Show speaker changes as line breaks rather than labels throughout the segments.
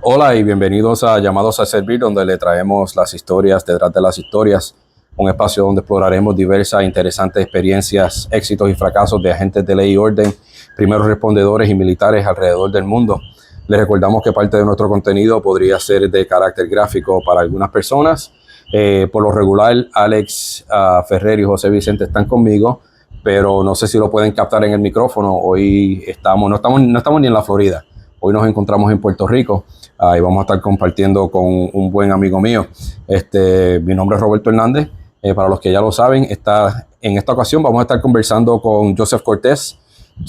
Hola y bienvenidos a Llamados a Servir, donde le traemos las historias detrás de las historias, un espacio donde exploraremos diversas interesantes experiencias, éxitos y fracasos de agentes de ley y orden, primeros respondedores y militares alrededor del mundo. Les recordamos que parte de nuestro contenido podría ser de carácter gráfico para algunas personas. Por lo regular, Alex Ferrer y José Vicente están conmigo, pero no sé si lo pueden captar en el micrófono. Hoy no estamos ni en la Florida. Hoy nos encontramos en Puerto Rico y vamos a estar compartiendo con un buen amigo mío. Mi nombre es Roberto Hernández. Para los que ya lo saben, en esta ocasión vamos a estar conversando con Joseph Cortés,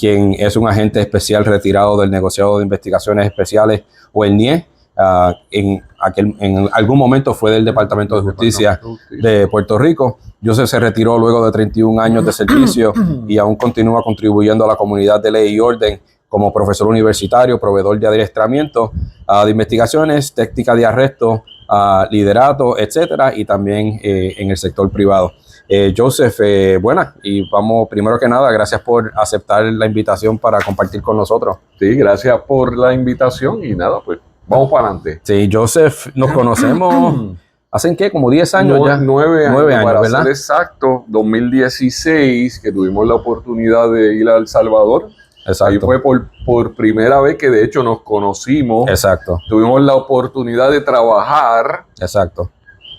quien es un agente especial retirado del Negociado de Investigaciones Especiales, o el NIE. En algún momento fue del Departamento de Justicia de Puerto Rico. Joseph se retiró luego de 31 años de servicio y aún continúa contribuyendo a la comunidad de ley y orden como profesor universitario, proveedor de adiestramiento de investigaciones, técnica de arresto, liderato, etcétera, y también en el sector privado. Joseph, buenas, y vamos, primero que nada, gracias por aceptar la invitación para compartir con nosotros.
Sí, gracias por la invitación y nada, pues vamos para adelante.
Sí, Joseph, nos conocemos hace, ¿qué? Como 10 años ya.
9 años, para
¿verdad?
ser exacto, 2016, que tuvimos la oportunidad de ir a El Salvador.
Exacto.
Ahí fue por primera vez que de hecho nos conocimos.
Exacto.
Tuvimos la oportunidad de trabajar.
Exacto.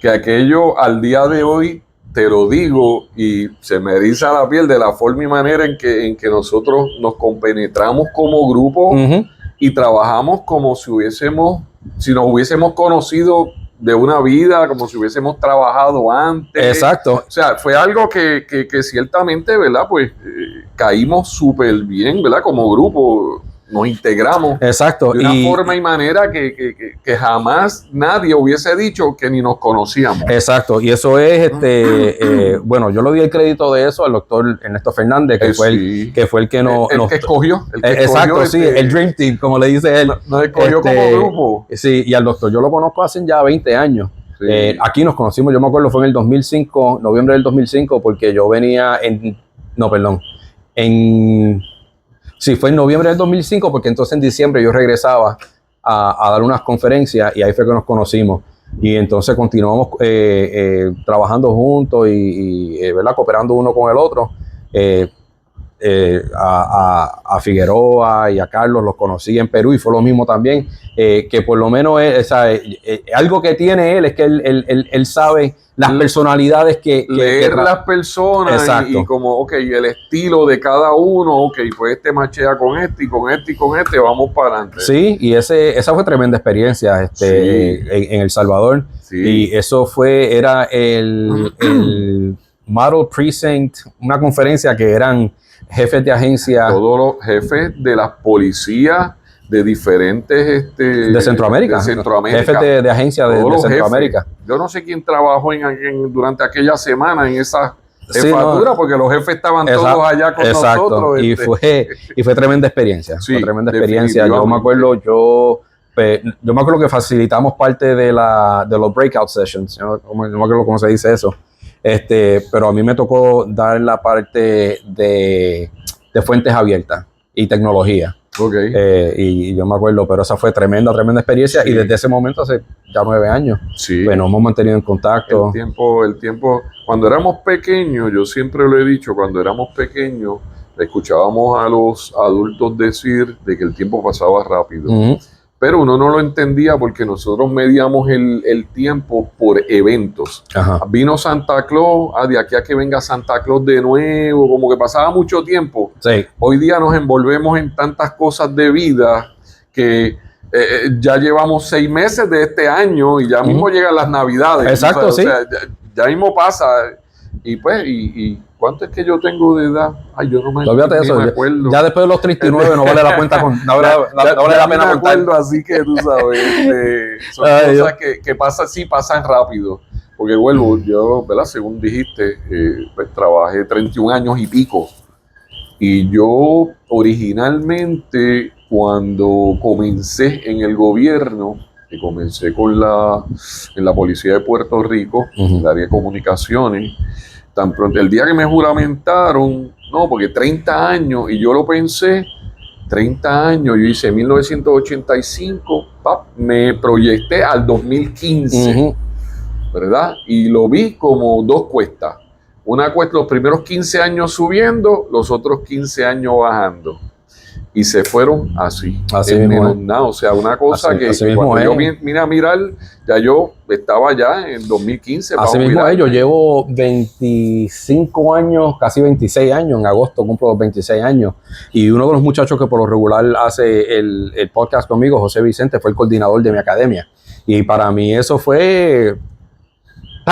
Que aquello al día de hoy, te lo digo, y se me eriza la piel de la forma y manera en que nosotros nos compenetramos como grupo y trabajamos como si nos hubiésemos conocido de una vida, como si hubiésemos trabajado antes.
Exacto.
O sea, fue algo que ciertamente, ¿verdad? Pues caímos súper bien, ¿verdad? Como grupo nos integramos.
Exacto.
De una forma y manera que jamás nadie hubiese dicho que ni nos conocíamos.
Exacto. Y eso es, bueno, yo le di el crédito de eso al doctor Ernesto Fernández, que fue el que nos
escogió.
Exacto, sí, el Dream Team, como le dice él.
Nos escogió como grupo.
Sí, y al doctor yo lo conozco hace ya 20 años.
Sí.
Aquí nos conocimos, yo me acuerdo, fue en el 2005, noviembre del 2005, porque yo venía Sí, fue en noviembre del 2005, porque entonces en diciembre yo regresaba a dar unas conferencias y ahí fue que nos conocimos. Y entonces continuamos trabajando juntos y ¿verdad? Cooperando uno con el otro. A Figueroa y a Carlos los conocí en Perú y fue lo mismo también. Que por lo menos algo que tiene él es que él sabe las personalidades
leer las personas y como, el estilo de cada uno, pues este machea con este y con este y con este, vamos para adelante.
Sí, y esa fue tremenda experiencia en El Salvador. Sí. Y eso era el Model Precinct, una conferencia que eran jefes de agencia.
Todos los jefes de las policías de diferentes...
de Centroamérica. Jefes de agencia de Centroamérica.
Jefes. Yo no sé quién trabajó durante aquella semana en esa jefatura, porque los jefes estaban todos allá con nosotros.
Y fue tremenda experiencia.
Sí,
fue tremenda experiencia. Yo me acuerdo, que facilitamos parte de los breakout sessions. Yo no me acuerdo cómo se dice eso. Pero a mí me tocó dar la parte de fuentes abiertas y tecnología. Y yo me acuerdo, pero esa fue tremenda experiencia. Sí. Y desde ese momento, hace ya 9 años, pues nos hemos mantenido en contacto.
El tiempo, cuando éramos pequeños, yo siempre lo he dicho, cuando éramos pequeños, escuchábamos a los adultos decir de que el tiempo pasaba rápido. Pero uno no lo entendía porque nosotros medíamos el tiempo por eventos. Ajá. Vino Santa Claus, de aquí a que venga Santa Claus de nuevo, como que pasaba mucho tiempo.
Sí.
Hoy día nos envolvemos en tantas cosas de vida que ya llevamos 6 meses de este año y ya mismo llegan las Navidades.
Exacto, sí.
O sea, ya mismo pasa. Y pues, ¿cuánto es que yo tengo de edad? Ay, yo no me acuerdo.
Ya después de los 39 no vale la cuenta no vale la pena contar.
Así que tú sabes, son cosas que pasan rápido. Porque vuelvo, yo, ¿verdad? Según dijiste, pues trabajé 31 años y pico. Y yo originalmente cuando comencé en el gobierno, que comencé en la Policía de Puerto Rico, en el área de comunicaciones, tan pronto, el día que me juramentaron, no, porque 30 años, y yo lo pensé, 30 años, yo hice 1985, me proyecté al 2015, ¿verdad? Y lo vi como dos cuestas. Una cuesta, los primeros 15 años subiendo, los otros 15 años bajando. Y se fueron así en menos nada. O sea, una cosa que cuando yo vine a mirar, ya yo estaba ya en 2015.
Así mismo es, yo llevo 25 años, casi 26 años, en agosto cumplo los 26 años. Y uno de los muchachos que por lo regular hace el podcast conmigo, José Vicente, fue el coordinador de mi academia. Y para mí eso fue...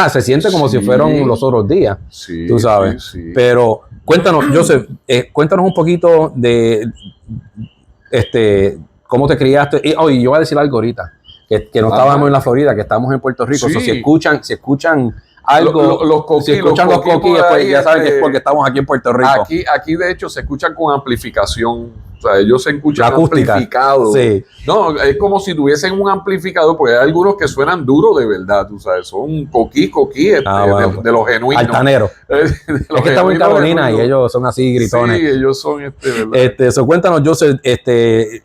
se siente como si fueran los otros días, tú sabes. Sí. Pero cuéntanos, Joseph, cuéntanos un poquito de cómo te criaste. Y yo voy a decir algo ahorita, que no estábamos en la Florida, que estamos en Puerto Rico. Sí. Si escuchan algo, los coquí, pues ya saben que es porque estamos aquí en Puerto Rico.
Aquí de hecho se escuchan con amplificación. O sea, ellos se escuchan amplificados. Sí. No, es como si tuviesen un amplificador, porque hay algunos que suenan duros de verdad, tú sabes, son coquí, bueno, de los genuinos.
Altaneros. Es que estamos en Carolina y ellos son así gritones.
Sí, ellos son
¿verdad? Cuéntanos, Joseph,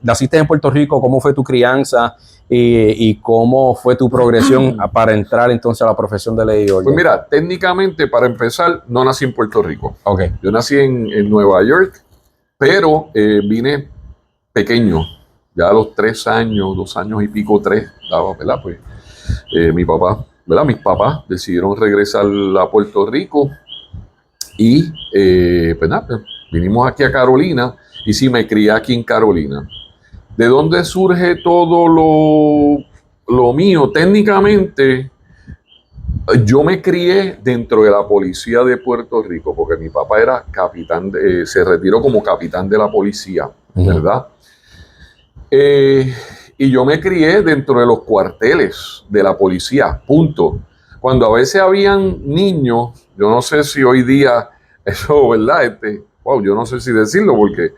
naciste en Puerto Rico, ¿cómo fue tu crianza y cómo fue tu progresión para entrar entonces a la profesión de leidor?
Pues mira, técnicamente, para empezar, no nací en Puerto Rico.
Okay.
Yo nací en Nueva York, pero vine pequeño, ya a los 3 años, 2 años y pico, 3, ¿verdad? Pues mis papás decidieron regresar a Puerto Rico y pues vinimos aquí a Carolina y sí, me crié aquí en Carolina. ¿De dónde surge todo lo mío? Técnicamente, yo me crié dentro de la policía de Puerto Rico, porque mi papá era capitán, se retiró como capitán de la policía, ¿verdad? Y yo me crié dentro de los cuarteles de la policía, punto. Cuando a veces habían niños, yo no sé si hoy día, eso, ¿verdad? Yo no sé si decirlo, porque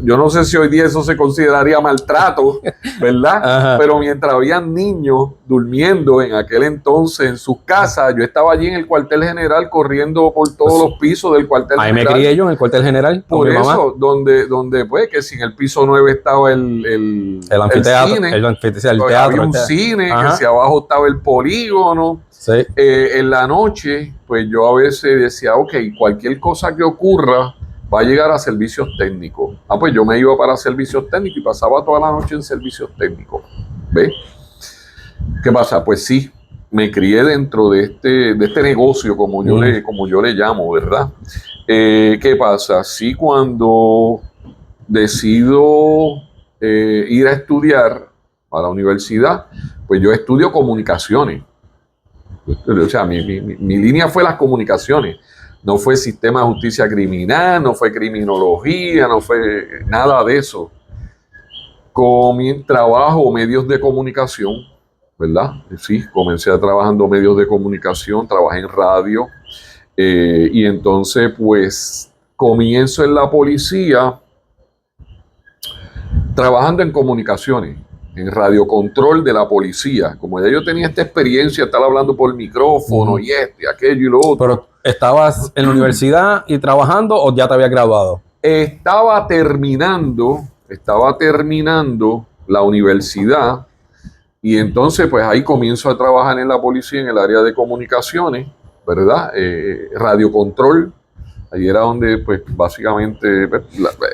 yo no sé si hoy día eso se consideraría maltrato, ¿verdad? Ajá. Pero mientras habían niños durmiendo en aquel entonces en sus casas, yo estaba allí en el cuartel general corriendo por todos los pisos del cuartel general.
Ahí me crié yo en el cuartel general.
Por eso, donde pues que si en el piso 9 estaba el
anfiteatro,
cine,
el teatro,
había un cine, ajá, que si abajo estaba el polígono.
Sí.
En la noche, pues yo a veces decía, ok, cualquier cosa que ocurra va a llegar a servicios técnicos. Pues yo me iba para servicios técnicos y pasaba toda la noche en servicios técnicos. ¿Ves? ¿Qué pasa? Pues sí, me crié dentro de este negocio, como yo le llamo, ¿verdad? ¿Qué pasa? Sí, cuando decido ir a estudiar a la universidad, pues yo estudio comunicaciones. O sea, mi línea fue las comunicaciones. No fue sistema de justicia criminal, no fue criminología, no fue nada de eso. Con mi trabajo, medios de comunicación, ¿verdad? Sí, comencé trabajando medios de comunicación, trabajé en radio. Y entonces, pues, comienzo en la policía trabajando en comunicaciones, en radiocontrol de la policía. Como ya yo tenía esta experiencia, estar hablando por el micrófono y aquello y lo otro.
Pero, ¿estabas en la universidad y trabajando o ya te habías graduado?
Estaba terminando la universidad y entonces pues ahí comienzo a trabajar en la policía en el área de comunicaciones, ¿verdad? Radiocontrol. Ahí era donde pues básicamente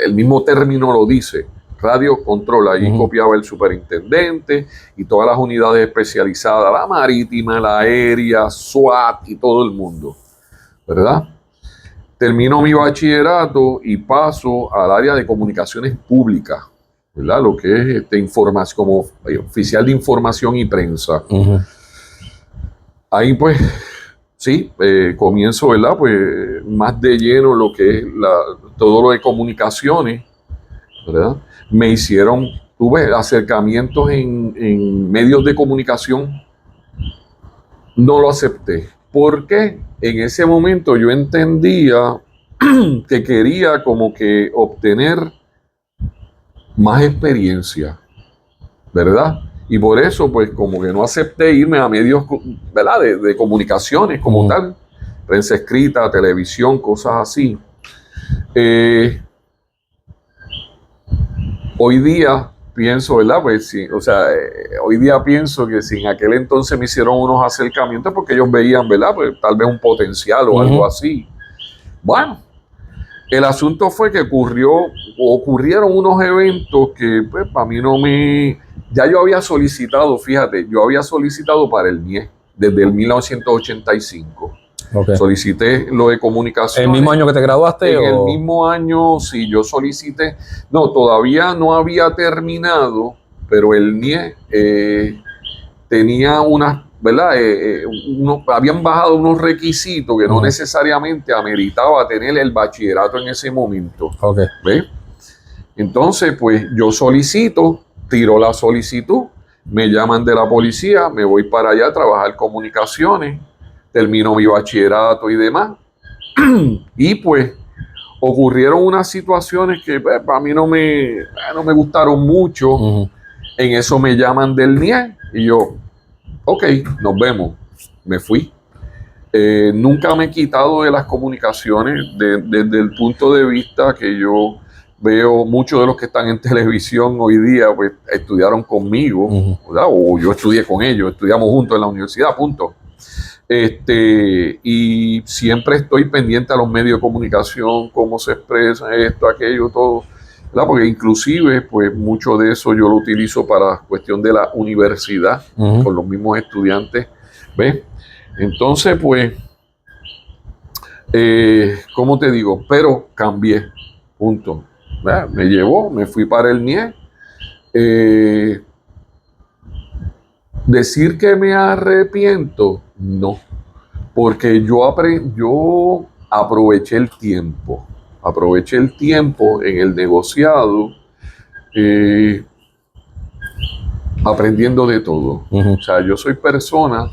el mismo término lo dice. Radio control, ahí copiaba el superintendente y todas las unidades especializadas, la marítima, la aérea, SWAT y todo el mundo, ¿verdad? Termino mi bachillerato y paso al área de comunicaciones públicas, ¿verdad? Lo que es información, como oficial de información y prensa. Ahí pues, sí, comienzo, ¿verdad? Pues más de lleno lo que es todo lo de comunicaciones, ¿verdad? Tuve acercamientos en medios de comunicación, no lo acepté. Porque en ese momento yo entendía que quería como que obtener más experiencia, ¿verdad? Y por eso, pues, como que no acepté irme a medios, ¿verdad? De comunicaciones como tal, prensa escrita, televisión, cosas así. Hoy día pienso, ¿verdad? Pues sí, o sea, hoy día pienso que si en aquel entonces me hicieron unos acercamientos porque ellos veían, ¿verdad? Pues tal vez un potencial o algo así. Bueno, el asunto fue que ocurrieron unos eventos que, pues, para mí no me... Ya yo había solicitado, fíjate, yo había solicitado para el NIE desde el 1985.
Okay.
Solicité lo de comunicación.
¿El mismo año que te graduaste?
En el mismo año, sí, yo solicité. No, todavía no había terminado, pero el NIE tenía unas, ¿verdad? Habían bajado unos requisitos que no necesariamente ameritaba tener el bachillerato en ese momento.
Okay.
¿Ves? Entonces, pues yo solicito, tiro la solicitud, me llaman de la policía, me voy para allá a trabajar comunicaciones, termino mi bachillerato y demás. Y pues ocurrieron unas situaciones que pues, para mí no me gustaron mucho. En eso me llaman del NIE y yo, ok, nos vemos. Me fui. Nunca me he quitado de las comunicaciones desde el punto de vista que yo veo muchos de los que están en televisión hoy día, pues estudiaron conmigo, ¿verdad? O yo estudié con ellos, estudiamos juntos en la universidad, punto. Y siempre estoy pendiente a los medios de comunicación, cómo se expresan esto, aquello, todo, ¿verdad? Porque inclusive, pues mucho de eso yo lo utilizo para cuestión de la universidad, con los mismos estudiantes, ¿ves? Entonces, pues, ¿cómo te digo? Pero cambié, punto. ¿Verdad? Me llevó, me fui para el NIE. Decir que me arrepiento, no, porque yo aproveché el tiempo en el negociado, aprendiendo de todo. O sea, yo soy persona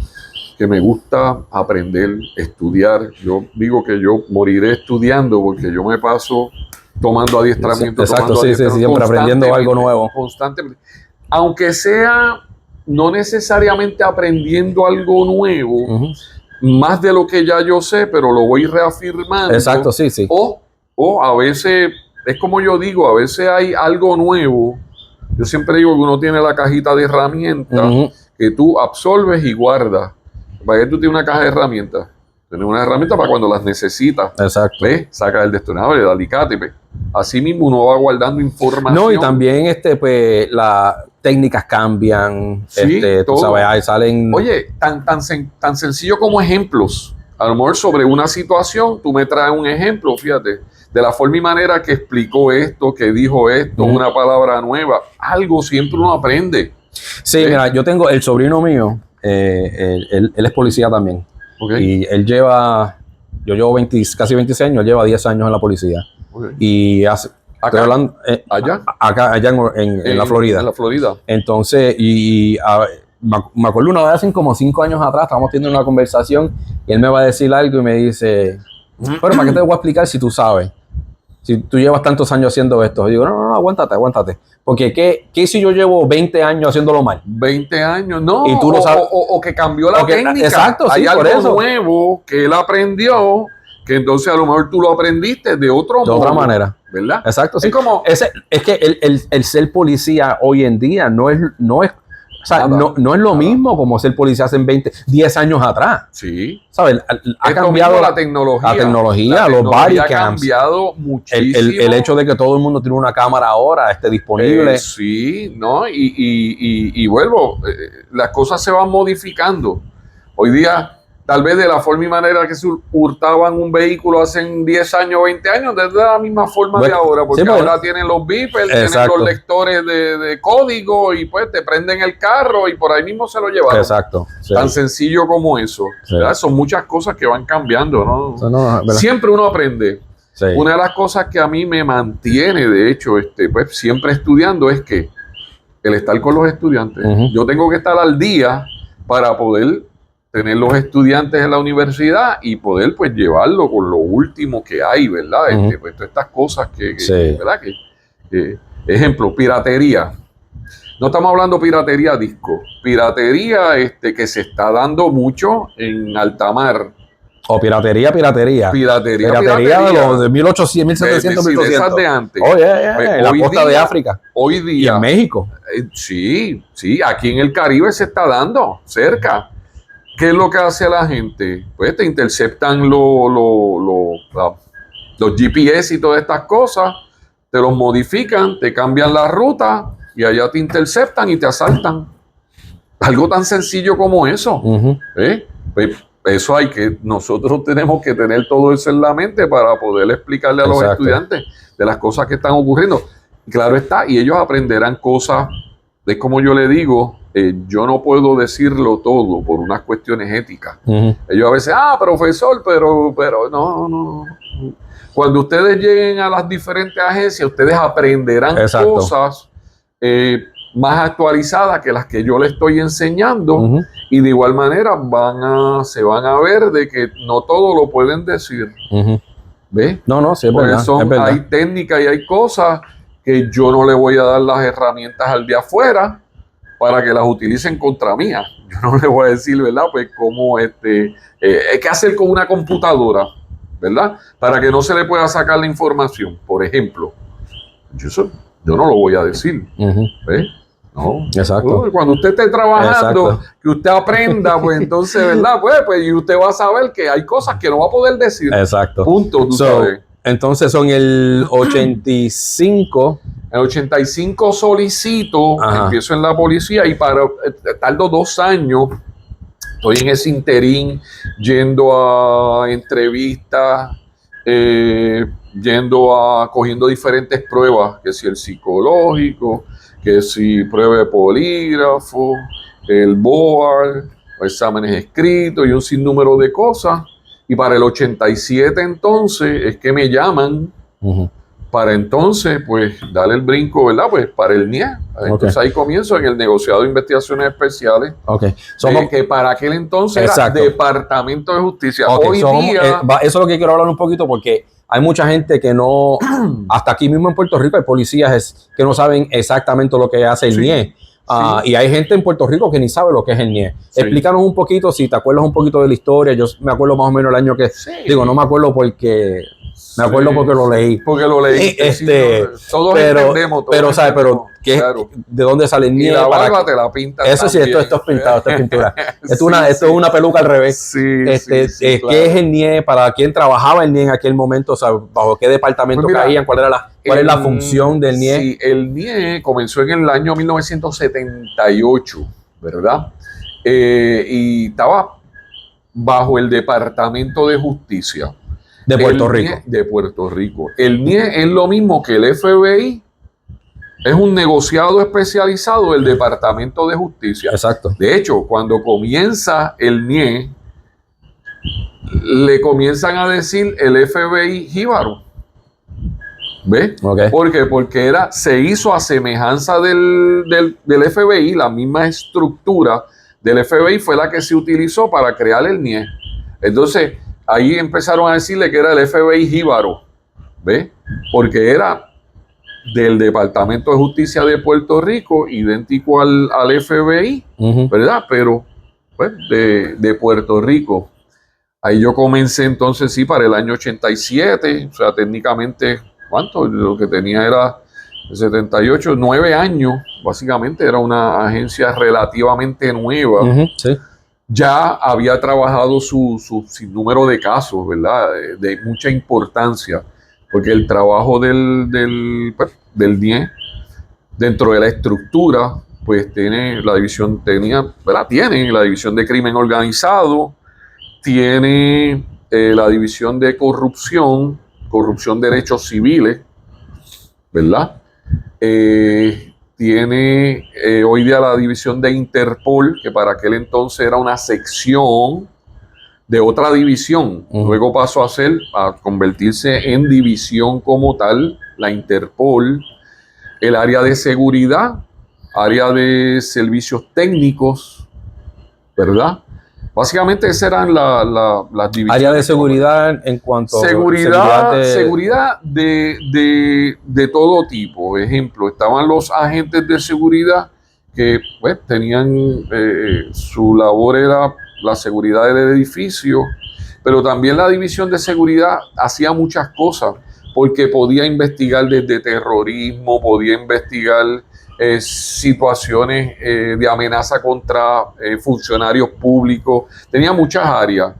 que me gusta aprender, estudiar. Yo digo que yo moriré estudiando porque yo me paso tomando adiestramiento.
Exacto, sí, siempre aprendiendo algo nuevo.
Constantemente. Aunque sea no necesariamente aprendiendo algo nuevo, más de lo que ya yo sé, pero lo voy reafirmando.
Exacto, sí.
O a veces, es como yo digo, a veces hay algo nuevo. Yo siempre digo que uno tiene la cajita de herramientas que tú absorbes y guardas. Para que tú tienes una caja de herramientas. Tienes una herramienta para cuando las necesitas.
Exacto.
¿Ves? Saca el destornillador, el alicate. ¿Ves? Así mismo uno va guardando información.
No, y también pues las técnicas cambian.
Sí,
tú sabes, ahí salen.
Oye, tan sencillo como ejemplos. A lo mejor sobre una situación, tú me traes un ejemplo, fíjate, de la forma y manera que explicó esto, que dijo esto, una palabra nueva. Algo siempre uno aprende.
Sí, mira, yo tengo el sobrino mío, él es policía también.
Okay.
Y él lleva, yo llevo casi 26 años, él lleva 10 años en la policía. Okay. Y hace,
¿Acá?
Hablando, allá en la Florida.
En la Florida.
Entonces, me acuerdo una vez hace como 5 años atrás, estábamos teniendo una conversación y él me va a decir algo y me dice, pero ¿para qué te voy a explicar si tú sabes? Si tú llevas tantos años haciendo esto. Yo digo, no, aguántate. Porque ¿qué si yo llevo 20 años haciéndolo mal?
20 años, no.
Y tú no sabes.
O que cambió la técnica.
Exacto, sí,
hay
por
algo
eso
nuevo que él aprendió, que entonces a lo mejor tú lo aprendiste de otro modo.
De otra manera.
¿Verdad?
Exacto, sí.
Es
que el ser policía hoy en día no es lo mismo como ser policía hace 10 años atrás.
Sí.
¿Sabes? Ha cambiado
la tecnología.
La tecnología, los body cams.
Ha cambiado muchísimo.
El hecho de que todo el mundo tiene una cámara ahora, esté disponible.
Sí, ¿no? Y vuelvo, las cosas se van modificando. Hoy día, tal vez de la forma y manera que se hurtaban un vehículo hace 10 años, 20 años, desde la misma forma de ahora, porque ahora tienen los beepers, tienen los lectores de código y pues te prenden el carro y por ahí mismo se lo llevan.
Exacto. Sí.
Tan sencillo como eso. Sí. Son muchas cosas que van cambiando, ¿no? Siempre uno aprende. Sí. Una de las cosas que a mí me mantiene, de hecho, pues siempre estudiando es que el estar con los estudiantes. Yo tengo que estar al día para poder tener los estudiantes en la universidad y poder pues llevarlo con lo último que hay, ¿verdad? Pues todas estas cosas ¿verdad? Ejemplo, piratería. No estamos hablando piratería disco, piratería que se está dando mucho en alta mar.
O piratería. Piratería de los de 1800, 1700,
de
1800.
esas de antes.
Oh, en la costa de África.
Hoy día.
Y en México.
Sí, aquí en el Caribe se está dando, cerca. ¿Qué es lo que hace la gente? Pues te interceptan los GPS y todas estas cosas, te los modifican, te cambian la ruta y allá te interceptan y te asaltan. Algo tan sencillo como eso. Pues eso nosotros tenemos que tener todo eso en la mente para poder explicarle a los estudiantes de las cosas que están ocurriendo. Y claro está, y ellos aprenderán cosas, es como yo le digo, yo no puedo decirlo todo por unas cuestiones éticas. Ellos a veces, profesor, pero no. Cuando ustedes lleguen a las diferentes agencias, ustedes aprenderán cosas más actualizadas que las que yo les estoy enseñando, y de igual manera se van a ver de que no todo lo pueden decir. ¿Ves?
No, sí, es
verdad. Hay técnicas y hay cosas que yo no le voy a dar las herramientas al de afuera para que las utilicen contra mía. Yo no le voy a decir, ¿verdad? Pues cómo hay que hacer con una computadora, ¿verdad? Para que no se le pueda sacar la información. Por ejemplo, yo no lo voy a decir. ¿Ves? No.
Exacto.
Cuando usted esté trabajando, que usted aprenda, pues entonces, ¿verdad? Pues y usted va a saber que hay cosas que no va a poder decir.
Exacto.
Punto, tú sabes.
Entonces son el 85.
En el 85 solicito, empiezo en la policía y tardo 2 años. Estoy en ese interín, yendo a entrevistas, cogiendo diferentes pruebas, que si el psicológico, que si prueba de polígrafo, el board, exámenes escritos y un sinnúmero de cosas. Y para el 87 entonces es que me llaman para entonces pues darle el brinco, ¿verdad? Pues para el NIE. Entonces ahí comienzo en el negociado de investigaciones especiales. Que para aquel entonces era Departamento de Justicia. Hoy día...
eso es lo que quiero hablar un poquito, porque hay mucha gente que no, hasta aquí mismo en Puerto Rico hay policías que no saben exactamente lo que hace el NIE. Y hay gente en Puerto Rico que ni sabe lo que es el NIE. Explícanos un poquito, si te acuerdas un poquito de la historia. Yo me acuerdo más o menos el año que... Digo, no me acuerdo porque... Me acuerdo porque lo leí.
Todos entendemos.
Pero, ¿sabes? Claro. ¿De dónde sale el NIE?
Y la barba te la pinta.
Eso sí, esto es pintado, esto es pintura. Esto es una peluca al revés. ¿Qué es el NIE? ¿Para quién trabajaba el NIE en aquel momento? O sea, ¿bajo qué departamento caían? ¿Cuál es la función del NIE?
Sí, el NIE comenzó en el año 1978, ¿verdad? Y estaba bajo el Departamento de Justicia.
De Puerto Rico.
De Puerto Rico. El NIE es lo mismo que el FBI. Es un negociado especializado del Departamento de Justicia.
Exacto.
De hecho, cuando comienza el NIE, le comienzan a decir el FBI jíbaro. ¿Ves? ¿Por qué? Porque se hizo a semejanza del FBI, la misma estructura del FBI fue la que se utilizó para crear el NIE. Entonces, ahí empezaron a decirle que era el FBI jíbaro, ¿ves? Porque era del Departamento de Justicia de Puerto Rico, idéntico al FBI, ¿verdad? Pero, pues, de Puerto Rico. Ahí yo comencé entonces, sí, para el año 87, o sea, técnicamente, ¿cuánto? Lo que tenía era 78, 9 años, básicamente, era una agencia relativamente nueva.
Sí.
Ya había trabajado su sinnúmero de casos, ¿verdad? De mucha importancia, porque el trabajo del NIE, dentro de la estructura, pues tiene la división de crimen organizado, tiene la división de corrupción de derechos civiles, ¿verdad? Tiene hoy día la división de Interpol, que para aquel entonces era una sección de otra división. Luego pasó a convertirse en división como tal, la Interpol, el área de seguridad, área de servicios técnicos, ¿verdad? Básicamente esas eran las divisiones.
Área de seguridad en cuanto
a seguridad de todo tipo. Ejemplo, estaban los agentes de seguridad que pues, tenían su labor era la seguridad del edificio, pero también la división de seguridad hacía muchas cosas porque podía investigar desde terrorismo, podía investigar situaciones de amenaza contra funcionarios públicos, tenía muchas áreas.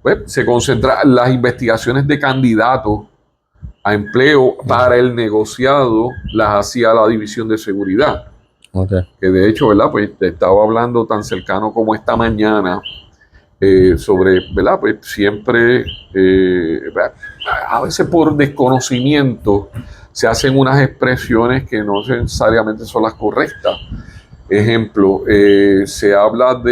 Pues, se concentra las investigaciones de candidatos a empleo para el negociado, las hacía la división de seguridad.
Okay.
Que de hecho, ¿verdad? Pues te estaba hablando tan cercano como esta mañana sobre, ¿verdad? Pues siempre, a veces por desconocimiento, se hacen unas expresiones que no necesariamente son las correctas. Ejemplo, se habla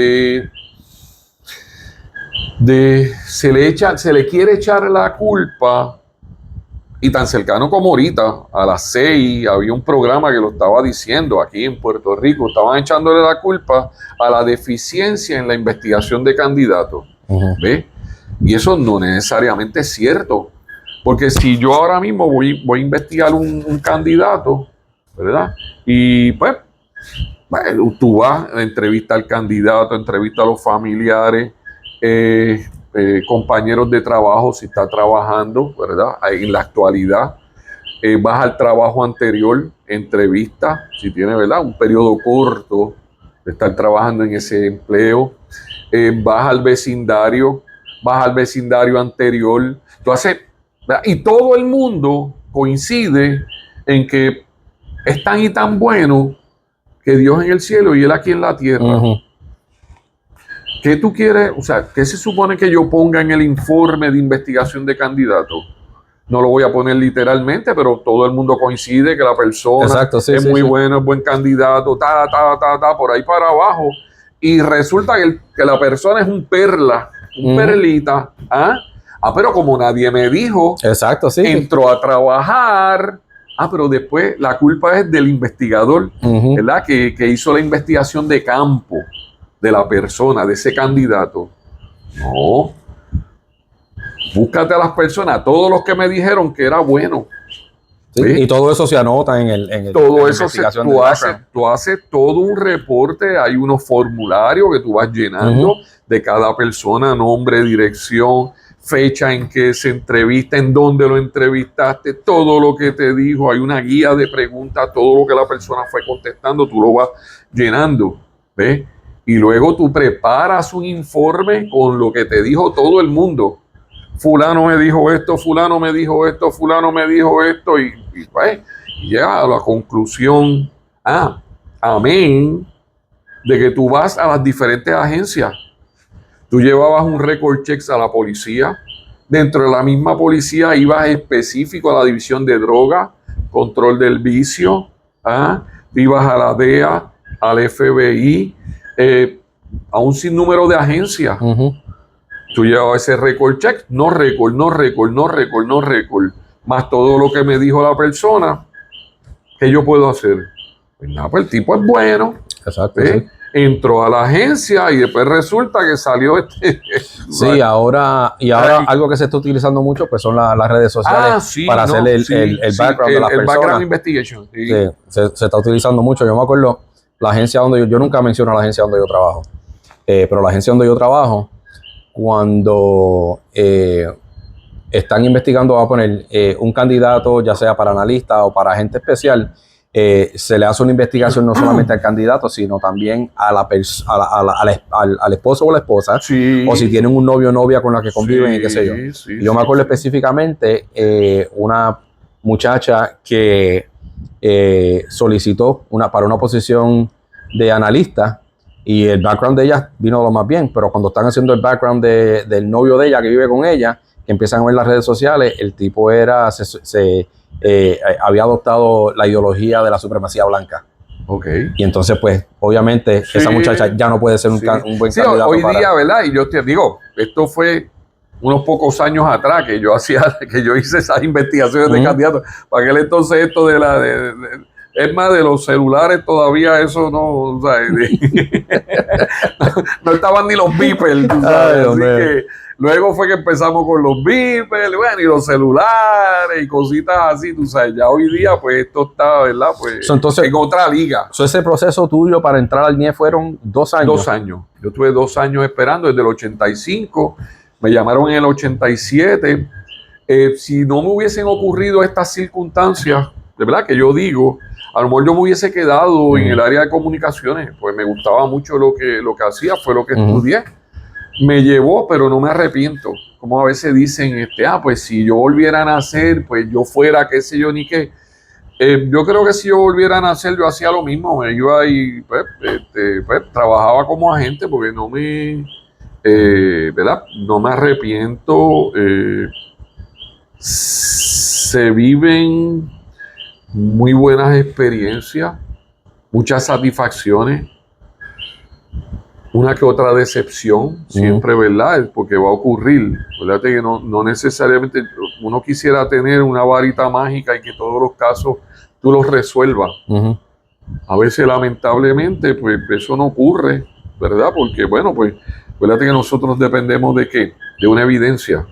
se le quiere echar la culpa, y tan cercano como ahorita, a las 6, había un programa que lo estaba diciendo aquí en Puerto Rico, estaban echándole la culpa a la deficiencia en la investigación de candidatos. ¿Ves? Y eso no necesariamente es cierto. Porque si yo ahora mismo voy a investigar un candidato, ¿verdad? Y pues, bueno, tú vas a entrevistar al candidato, entrevista a los familiares, compañeros de trabajo, si está trabajando, ¿verdad? En la actualidad, vas al trabajo anterior, entrevista, si tiene, ¿verdad? Un periodo corto de estar trabajando en ese empleo, vas al vecindario anterior, tú haces, ¿verdad? Y todo el mundo coincide en que es tan y tan bueno que Dios en el cielo y Él aquí en la tierra. ¿Qué tú quieres? O sea, ¿qué se supone que yo ponga en el informe de investigación de candidato? No lo voy a poner literalmente, pero todo el mundo coincide que la persona es muy bueno, es buen candidato, por ahí para abajo. Y resulta que la persona es un perlita. Pero como nadie me dijo, entró a trabajar. Pero después la culpa es del investigador, ¿verdad? Que hizo la investigación de campo de la persona, de ese candidato. No. Búscate a las personas, todos los que me dijeron que era bueno.
Sí, y todo eso se anota en el
todo eso tú haces todo un reporte, hay unos formularios que tú vas llenando de cada persona, nombre, dirección, fecha en que se entrevista, en dónde lo entrevistaste, todo lo que te dijo, hay una guía de preguntas, todo lo que la persona fue contestando, tú lo vas llenando, ¿ves? Y luego tú preparas un informe con lo que te dijo todo el mundo. Fulano me dijo esto, fulano me dijo esto, fulano me dijo esto, y pues, llega a la conclusión, amén, de que tú vas a las diferentes agencias. Tú llevabas un record checks a la policía. Dentro de la misma policía ibas específico a la división de droga, control del vicio. Ibas a la DEA, al FBI, a un sinnúmero de agencias. Tú llevabas ese record check, no record, más todo lo que me dijo la persona. ¿Qué yo puedo hacer? Pues nada, pues el tipo es bueno.
Exacto. Sí.
Entró a la agencia y después resulta que salió
Sí, ahora algo que se está utilizando mucho pues son las redes sociales para hacer el background de las personas. El background
investigation. Sí.
Se está utilizando mucho. Yo me acuerdo, la agencia donde yo nunca menciono la agencia donde yo trabajo, pero la agencia donde yo trabajo, cuando están investigando, va a poner un candidato, ya sea para analista o para agente especial, se le hace una investigación no solamente al candidato, sino también al esposo o la esposa, o si tienen un novio o novia con la que conviven y qué sé yo. Yo me acuerdo específicamente una muchacha que solicitó para una posición de analista y el background de ella vino lo más bien, pero cuando están haciendo el background del novio de ella que vive con ella, que empiezan a ver las redes sociales, el tipo había adoptado la ideología de la supremacía blanca. Y entonces, pues, obviamente, esa muchacha ya no puede ser un buen candidato.
Hoy día, ¿verdad? Y yo te digo, esto fue unos pocos años atrás que yo hice esas investigaciones de candidatos. Para aquel entonces esto de Es más, de los celulares todavía eso no, ¿sabes? No estaban ni los beepers, tú sabes. Así que luego fue que empezamos con los beepers, bueno, y los celulares y cositas así, tú sabes. Ya hoy día, pues esto está, ¿verdad? Pues
entonces,
en otra liga.
Ese proceso tuyo para entrar al NIE fueron 2 años.
2 años. Yo tuve 2 años esperando desde el 85. Me llamaron en el 87. Si no me hubiesen ocurrido estas circunstancias, de verdad que yo digo, a lo mejor yo me hubiese quedado en el área de comunicaciones, pues me gustaba mucho lo que hacía, fue lo que estudié. Me llevó, pero no me arrepiento. Como a veces dicen, pues si yo volviera a nacer, pues yo fuera, qué sé yo, ni qué. Yo creo que si yo volviera a nacer, yo hacía lo mismo. Me iba y pues, trabajaba como agente porque no me, ¿verdad? No me arrepiento. Se viven muy buenas experiencias, muchas satisfacciones, una que otra decepción, siempre, ¿verdad? Porque va a ocurrir. Fíjate que no necesariamente uno quisiera tener una varita mágica y que todos los casos tú los resuelvas. A veces, lamentablemente, pues eso no ocurre, ¿verdad? Porque, bueno, pues, fíjate que nosotros dependemos ¿de qué? De una evidencia.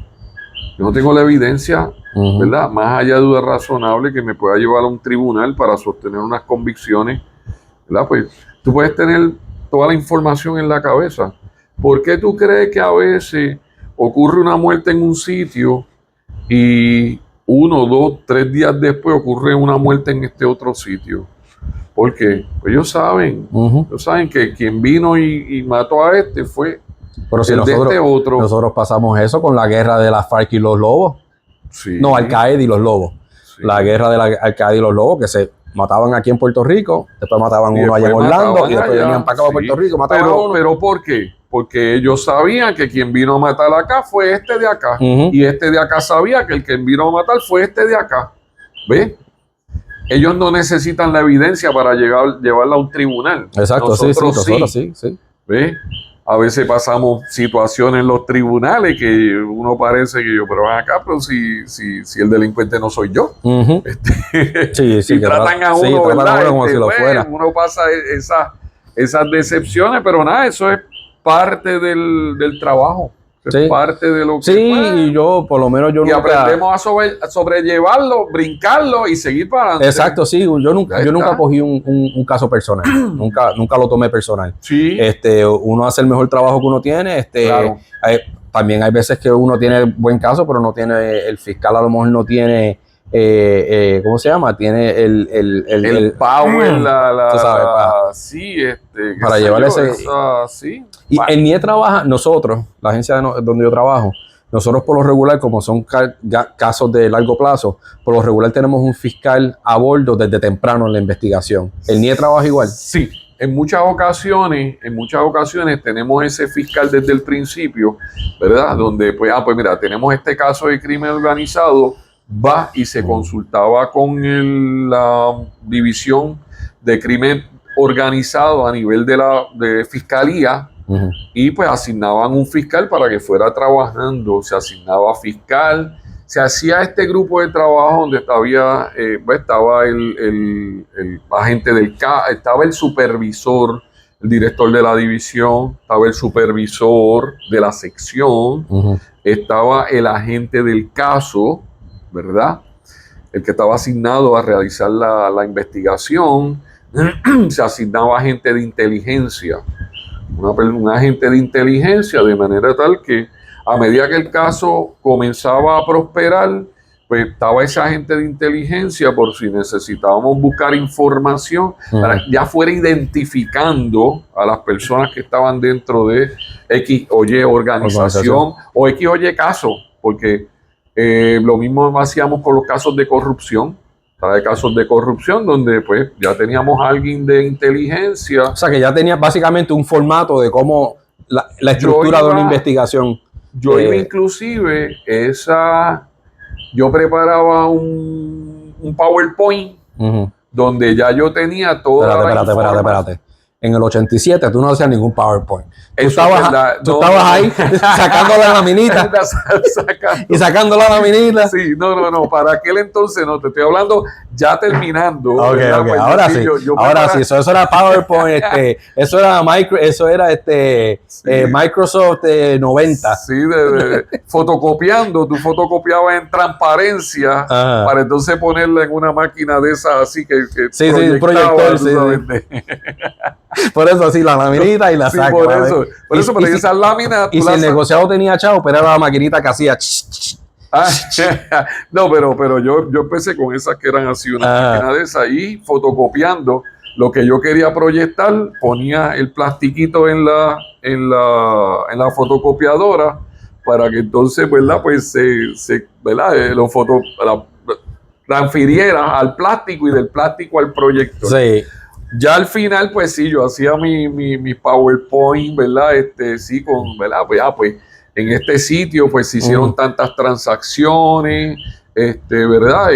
Yo no tengo la evidencia, ¿verdad? Más allá de duda razonable que me pueda llevar a un tribunal para sostener unas convicciones, ¿verdad? Pues tú puedes tener toda la información en la cabeza. ¿Por qué tú crees que a veces ocurre una muerte en un sitio y 1, 2, 3 días después ocurre una muerte en este otro sitio? ¿Por qué? Pues ellos saben que quien vino y mató a fue...
Pero si nosotros pasamos eso con la guerra de las FARC y los lobos.
Sí.
No, Al-Qaeda y los lobos. Sí. La guerra de la Al-Qaeda y los lobos, que se mataban aquí en Puerto Rico, después mataban uno allá en Orlando y después venían para acá a Puerto Rico, mataban a uno.
Pero ¿por qué? Porque ellos sabían que quien vino a matar acá fue este de acá. Y este de acá sabía que el que vino a matar fue este de acá. ¿Ves? Ellos no necesitan la evidencia para llevarla a un tribunal.
Exacto, nosotros sí.
¿Ves? A veces pasamos situaciones en los tribunales que uno parece que yo, pero acá, pero si el delincuente no soy yo. Y tratan a uno, ¿verdad?
Como si lo fuera.
Uno pasa esas decepciones, pero nada, eso es parte del trabajo. Es parte de lo que
y yo, por lo menos yo nunca...
aprendemos a sobrellevarlo, brincarlo y seguir para adelante.
Exacto, sí. Yo nunca cogí un caso personal. nunca lo tomé personal.
Sí.
Uno hace el mejor trabajo que uno tiene.
Claro.
También hay veces que uno tiene buen caso, pero no tiene... El fiscal a lo mejor no tiene... ¿cómo se llama? Tiene el
power,
tú sabes, para llevar ese...
sí.
Y el NIE trabaja, nosotros, la agencia donde yo trabajo, nosotros por lo regular, como son casos de largo plazo, por lo regular tenemos un fiscal a bordo desde temprano en la investigación. ¿El NIE trabaja igual?
Sí. En muchas ocasiones tenemos ese fiscal desde el principio, ¿verdad? Donde, pues mira, tenemos este caso de crimen organizado, va y se consultaba con la división de crimen organizado a nivel de fiscalía y pues asignaban un fiscal para que fuera trabajando, se asignaba fiscal, se hacía este grupo de trabajo donde estaba el agente del CA, estaba el supervisor, el director de la división, estaba el supervisor de la sección, estaba el agente del caso, ¿verdad? El que estaba asignado a realizar la investigación. Se asignaba agente de inteligencia, un agente de inteligencia, de manera tal que a medida que el caso comenzaba a prosperar, pues estaba ese agente de inteligencia por si necesitábamos buscar información, para ya fuera identificando a las personas que estaban dentro de X o Y organización o X o Y caso, porque lo mismo hacíamos con los casos de corrupción. Hay casos de corrupción donde pues ya teníamos a alguien de inteligencia.
O sea que ya tenía básicamente un formato de cómo la estructura de una investigación.
Yo iba inclusive yo preparaba un PowerPoint donde ya yo tenía toda
Espérate. En el 87 tú no hacías ningún PowerPoint. Tú estabas ahí sacando la laminita. Y sacando la laminita.
Sí, no. Para aquel entonces no, te estoy hablando ya terminando.
Ok,
¿verdad? Pues
ahora
yo-
sí,
yo
ahora
prepara-
sí, eso era PowerPoint, eso era
Sí.
Microsoft 90.
Sí, fotocopiando, tú fotocopiabas en transparencia
Ajá.
para entonces ponerla en una máquina de esas así que
Sí, sí, un
proyectaba,
proyector,
tú
sí,
sabes,
Por eso así, la laminita y la
sí,
saca.
por
¿vale?
eso, pero
Y si-
esas láminas
Y
tú
si el
las
negociado tenía chavo, pero era la maquinita que hacía.
Ah, no, pero yo empecé con esas que eran así, una
Ajá.
máquina de esas, y fotocopiando lo que yo quería proyectar, ponía el plastiquito en la fotocopiadora para que entonces, ¿verdad? Pues ¿verdad? Transfiriera al plástico y del plástico al proyector.
Sí.
Ya al final, pues sí, yo hacía mi PowerPoint, ¿verdad? Sí, ¿verdad? Pues en este sitio, pues se hicieron tantas transacciones, ¿verdad?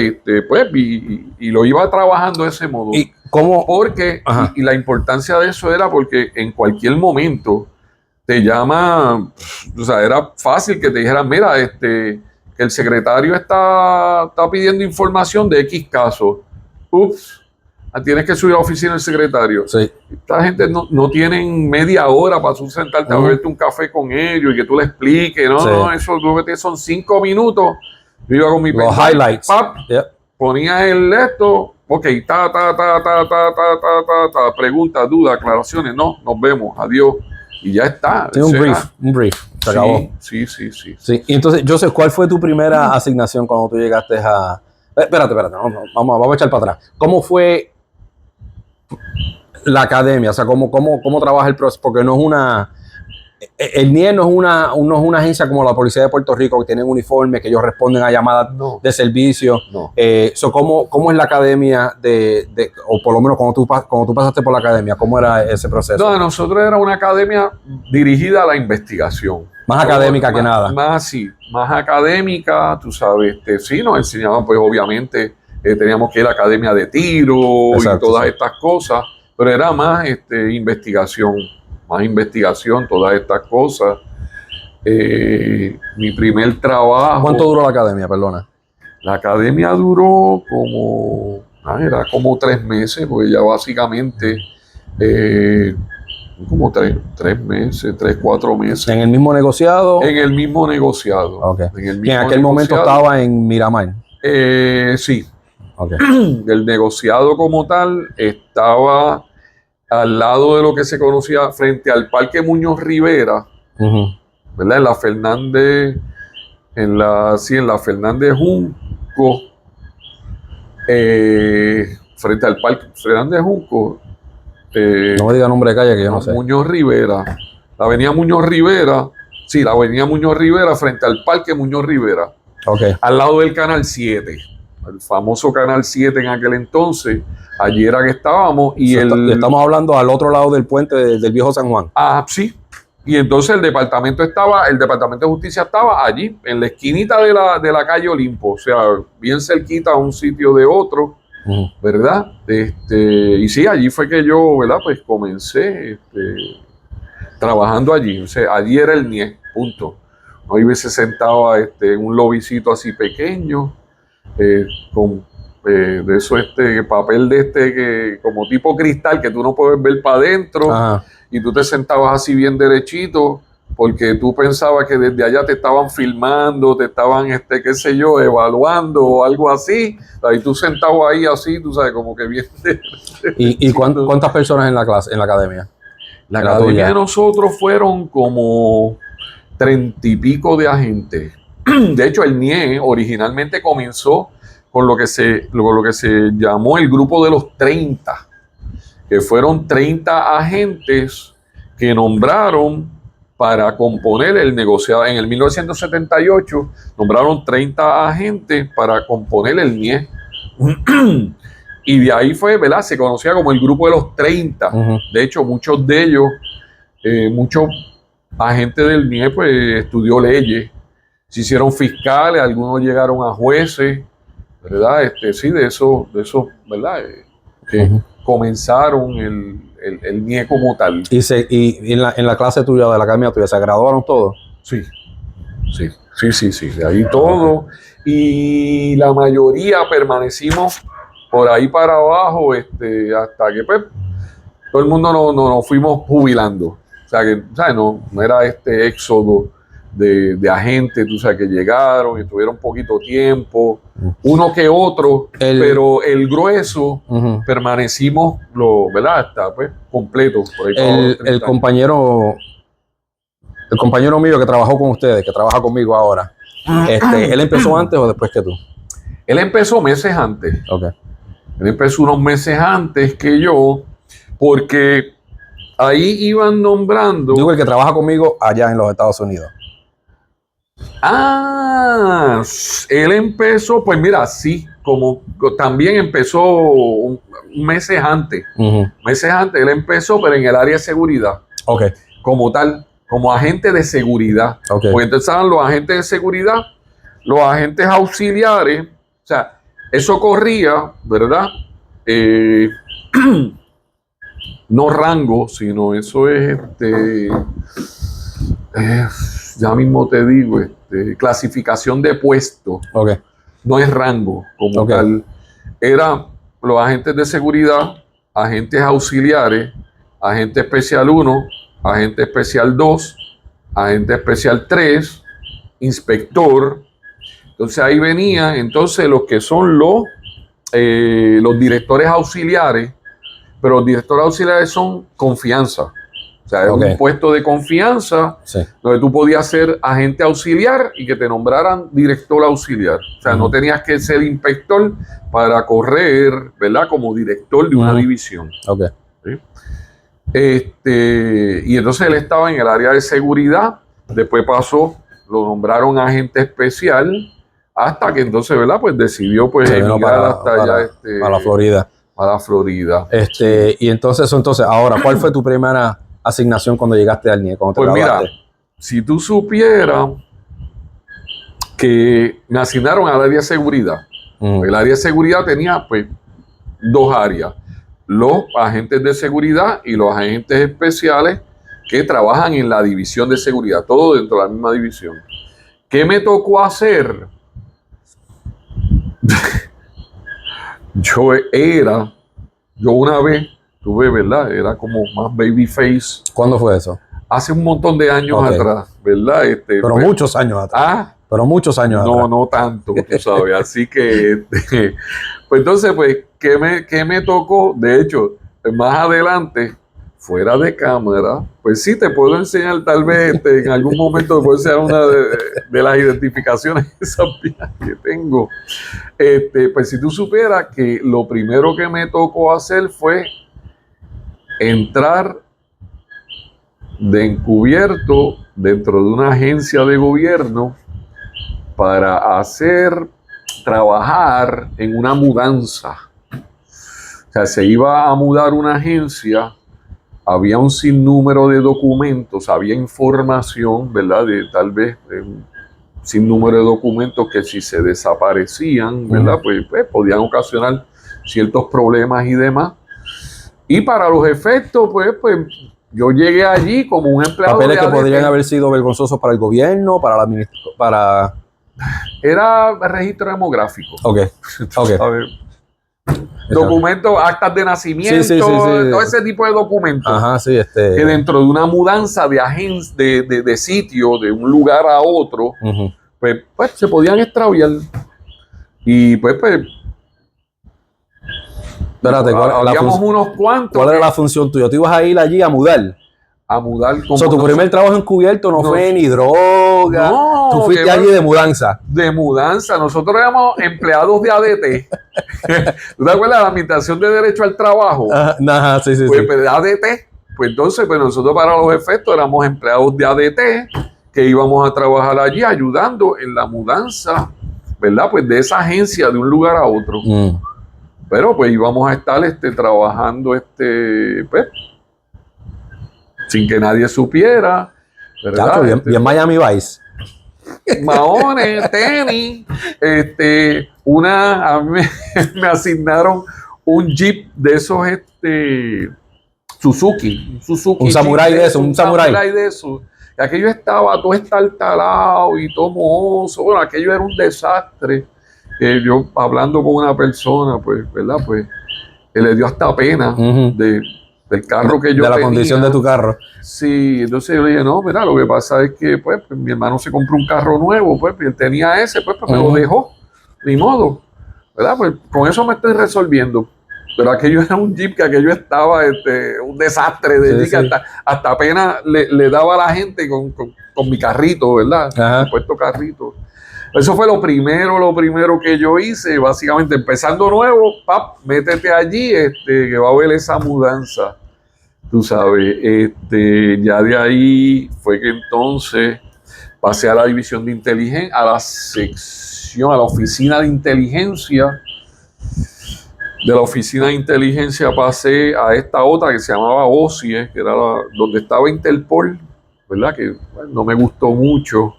Pues, y lo iba trabajando de ese modo.
¿Y cómo?
Porque,
Ajá.
y la importancia de eso era porque en cualquier momento te llama, o sea, era fácil que te dijeran, mira, que el secretario está pidiendo información de X caso. Ups, tienes que subir a la oficina del secretario.
Sí.
Esta gente no tienen media hora para tú sentarte a beberte un café con ellos y que tú le expliques. No,
Sí.
no, eso tú que son 5 minutos. Yo iba con mi
Los
pendrive,
highlights.
pap,
Yeah.
ponías el esto, ok, preguntas, dudas, aclaraciones, no, nos vemos, adiós. Y ya está.
Sí, un brief. Se acabó.
Sí.
Sí. Y entonces, Joseph, ¿cuál fue tu primera asignación cuando tú llegaste a... Espérate, vamos a echar para atrás. ¿Cómo fue la academia? O sea, ¿cómo trabaja el proceso? Porque no es una... El NIE no es una agencia como la Policía de Puerto Rico que tienen uniformes, que ellos responden a llamadas de servicio.
No.
¿Cómo es la academia o por lo menos cuando tú pasaste por la academia, cómo era ese proceso?
No, nosotros era una academia dirigida a la investigación.
Más académica que nada.
Más académica, tú sabes, sí, nos enseñaban, pues obviamente teníamos que ir a la academia de tiro. Exacto, y todas estas cosas, pero era más investigación, todas estas cosas. Mi primer trabajo.
¿Cuánto duró la academia, perdona?
La academia duró era como 3 meses, porque ya básicamente como 3 meses, 4 meses.
¿En el mismo negociado?
En el mismo negociado.
Okay.
¿Y
en aquel momento estaba en Miramar?
Sí.
Okay.
El negociado como tal estaba al lado de lo que se conocía frente al Parque Muñoz Rivera, ¿verdad? En la Fernández, en la Fernández Junco, frente al Parque Fernández Junco.
No me diga nombre de calle que yo no sé.
Muñoz Rivera, la avenida Muñoz Rivera, sí, la avenida Muñoz Rivera frente al Parque Muñoz Rivera, al lado del Canal 7, el famoso Canal 7 en aquel entonces. Allí era que estábamos y
estamos hablando al otro lado del puente del viejo San Juan.
Ah, sí. Y entonces el Departamento de Justicia estaba allí, en la esquinita de la calle Olimpo, o sea, bien cerquita a un sitio de otro, ¿verdad? Y sí, allí fue que yo, ¿verdad? Pues comencé trabajando allí. O sea, allí era el NIE, punto. No hubiese sentado en un lobbycito así pequeño, con de eso papel que como tipo cristal que tú no puedes ver para adentro. Ajá. Y tú te sentabas así bien derechito porque tú pensabas que desde allá te estaban filmando, te estaban qué sé yo, evaluando o algo así. Y tú sentado ahí así, tú sabes, como que bien.
¿Y cuántas personas en la clase, en la academia?
La academia de nosotros fueron como 30 y pico de agentes. De hecho, el NIE originalmente comenzó con lo que se llamó el grupo de los 30, que fueron 30 agentes que nombraron para componer el negociado. En el 1978 nombraron 30 agentes para componer el NIE. Y de ahí fue, ¿verdad? Se conocía como el grupo de los 30. De hecho, muchos de ellos, muchos agentes del NIE, pues estudió leyes, se hicieron fiscales, algunos llegaron a jueces, ¿verdad? Sí, de eso, ¿verdad? Comenzaron el NIE como tal.
¿Y en la clase tuya de la academia tuya se graduaron todos?
Sí, de ahí todo. Y la mayoría permanecimos por ahí para abajo, hasta que pues, todo el mundo nos fuimos jubilando. O sea, que ¿sabes? No era este éxodo de agentes, tú sabes, que llegaron y estuvieron poquito tiempo, uno que otro, pero el grueso permanecimos, ¿verdad? Hasta pues completo. Por ahí
el compañero mío que trabajó con ustedes, que trabaja conmigo ahora, ¿él empezó antes o después que tú?
Él empezó meses antes.
Okay.
Él empezó unos meses antes que yo, porque ahí iban nombrando...
Digo, el que trabaja conmigo allá en los Estados Unidos.
Ah, él empezó, pues mira, sí, como también empezó meses antes. Meses antes él empezó, pero en el área de seguridad.
Okay.
Como tal, como agente de seguridad.
Okay.
Porque entonces estaban los agentes de seguridad, los agentes auxiliares, o sea, eso corría, ¿verdad? No rango, sino eso es ya mismo te digo, clasificación de puesto.
Okay.
No es rango como tal. Eran los agentes de seguridad, agentes auxiliares, agente especial 1, agente especial 2, agente especial 3, inspector. Entonces ahí venía entonces los que son los directores auxiliares, pero los directores auxiliares son confianza. O sea, es un puesto de confianza donde tú podías ser agente auxiliar y que te nombraran director auxiliar. O sea, no tenías que ser inspector para correr, ¿verdad? Como director de una división.
Okay.
¿Sí? Y entonces él estaba en el área de seguridad, después pasó, lo nombraron agente especial, hasta que entonces, ¿verdad? Pues decidió pues emigrar hasta allá.
Para la Florida.
Para la Florida.
Y entonces, ahora, ¿cuál fue tu primera asignación cuando llegaste al NIE?
Pues mira, si tú supieras que me asignaron al área de seguridad, el área de seguridad tenía pues dos áreas, los agentes de seguridad y los agentes especiales que trabajan en la división de seguridad, todo dentro de la misma división. ¿Qué me tocó hacer? Yo una vez tuve, ¿verdad? Era como más babyface.
¿Cuándo fue eso?
Hace un montón de años atrás, ¿verdad?
Pero pues, muchos años atrás.
¿Ah?
Pero muchos años atrás.
No tanto, tú sabes. Así que, pues entonces, pues, ¿qué me tocó? De hecho, más adelante, fuera de cámara, pues sí te puedo enseñar, tal vez en algún momento te puedo enseñar una de las identificaciones esas que tengo. Pues si tú supieras que lo primero que me tocó hacer fue entrar de encubierto dentro de una agencia de gobierno para trabajar en una mudanza. O sea, se iba a mudar una agencia, había un sinnúmero de documentos, había información, ¿verdad? De tal vez un sinnúmero de documentos que si se desaparecían, ¿verdad? Pues podían ocasionar ciertos problemas y demás. Y para los efectos, pues yo llegué allí como un empleado.
Papeles que podrían haber sido vergonzosos para el gobierno, para la administración,
Era registro demográfico.
Ok.
A ver. Documentos, actas de nacimiento, todo ese tipo de documentos.
Ajá, sí,
que dentro de una mudanza de sitio, de un lugar a otro, pues se podían extraviar. Y pues
espérate,
habíamos unos cuantos.
¿Cuál era la función tuya? ¿Tú ibas a ir allí a mudar?
A mudar.
O sea, tu primer trabajo encubierto no fue ni droga.
No,
tú fuiste allí de mudanza.
De mudanza. Nosotros éramos empleados de ADT. ¿Tú te acuerdas de la Administración de Derecho al Trabajo?
Ajá, sí.
Pues ADT. Pues entonces, nosotros para los efectos éramos empleados de ADT que íbamos a trabajar allí ayudando en la mudanza, ¿verdad? Pues de esa agencia de un lugar a otro. Pero pues íbamos a estar trabajando pues sin que nadie supiera, ¿verdad?
Bien Miami Vice.
Maones, tenis, a mí me asignaron un Jeep de esos, Suzuki.
Un Samurai de eso, un Samurai
de eso. Y aquello estaba todo estartalado y todo mohoso. Bueno, aquello era un desastre. yo hablando con una persona, pues, ¿verdad? Pues, le dio hasta pena del carro que yo tenía.
De la condición de tu carro.
Sí, entonces yo le dije, no, mira, lo que pasa es que, pues, mi hermano se compró un carro nuevo, pues, y él tenía ese, pues, me lo dejó, ni modo, ¿verdad? Pues, con eso me estoy resolviendo. Pero aquello era un Jeep, que aquello estaba un desastre de Jeep, hasta apenas le daba a la gente con mi carrito, ¿verdad? Mi puesto carrito. Eso fue lo primero que yo hice, básicamente empezando nuevo, métete allí, que va a haber esa mudanza, tú sabes. Ya de ahí fue que entonces pasé a la división de inteligencia, a la sección, a la oficina de inteligencia. De la oficina de inteligencia pasé a esta otra que se llamaba OCIE, que era donde estaba Interpol, ¿verdad? Que bueno, no me gustó mucho,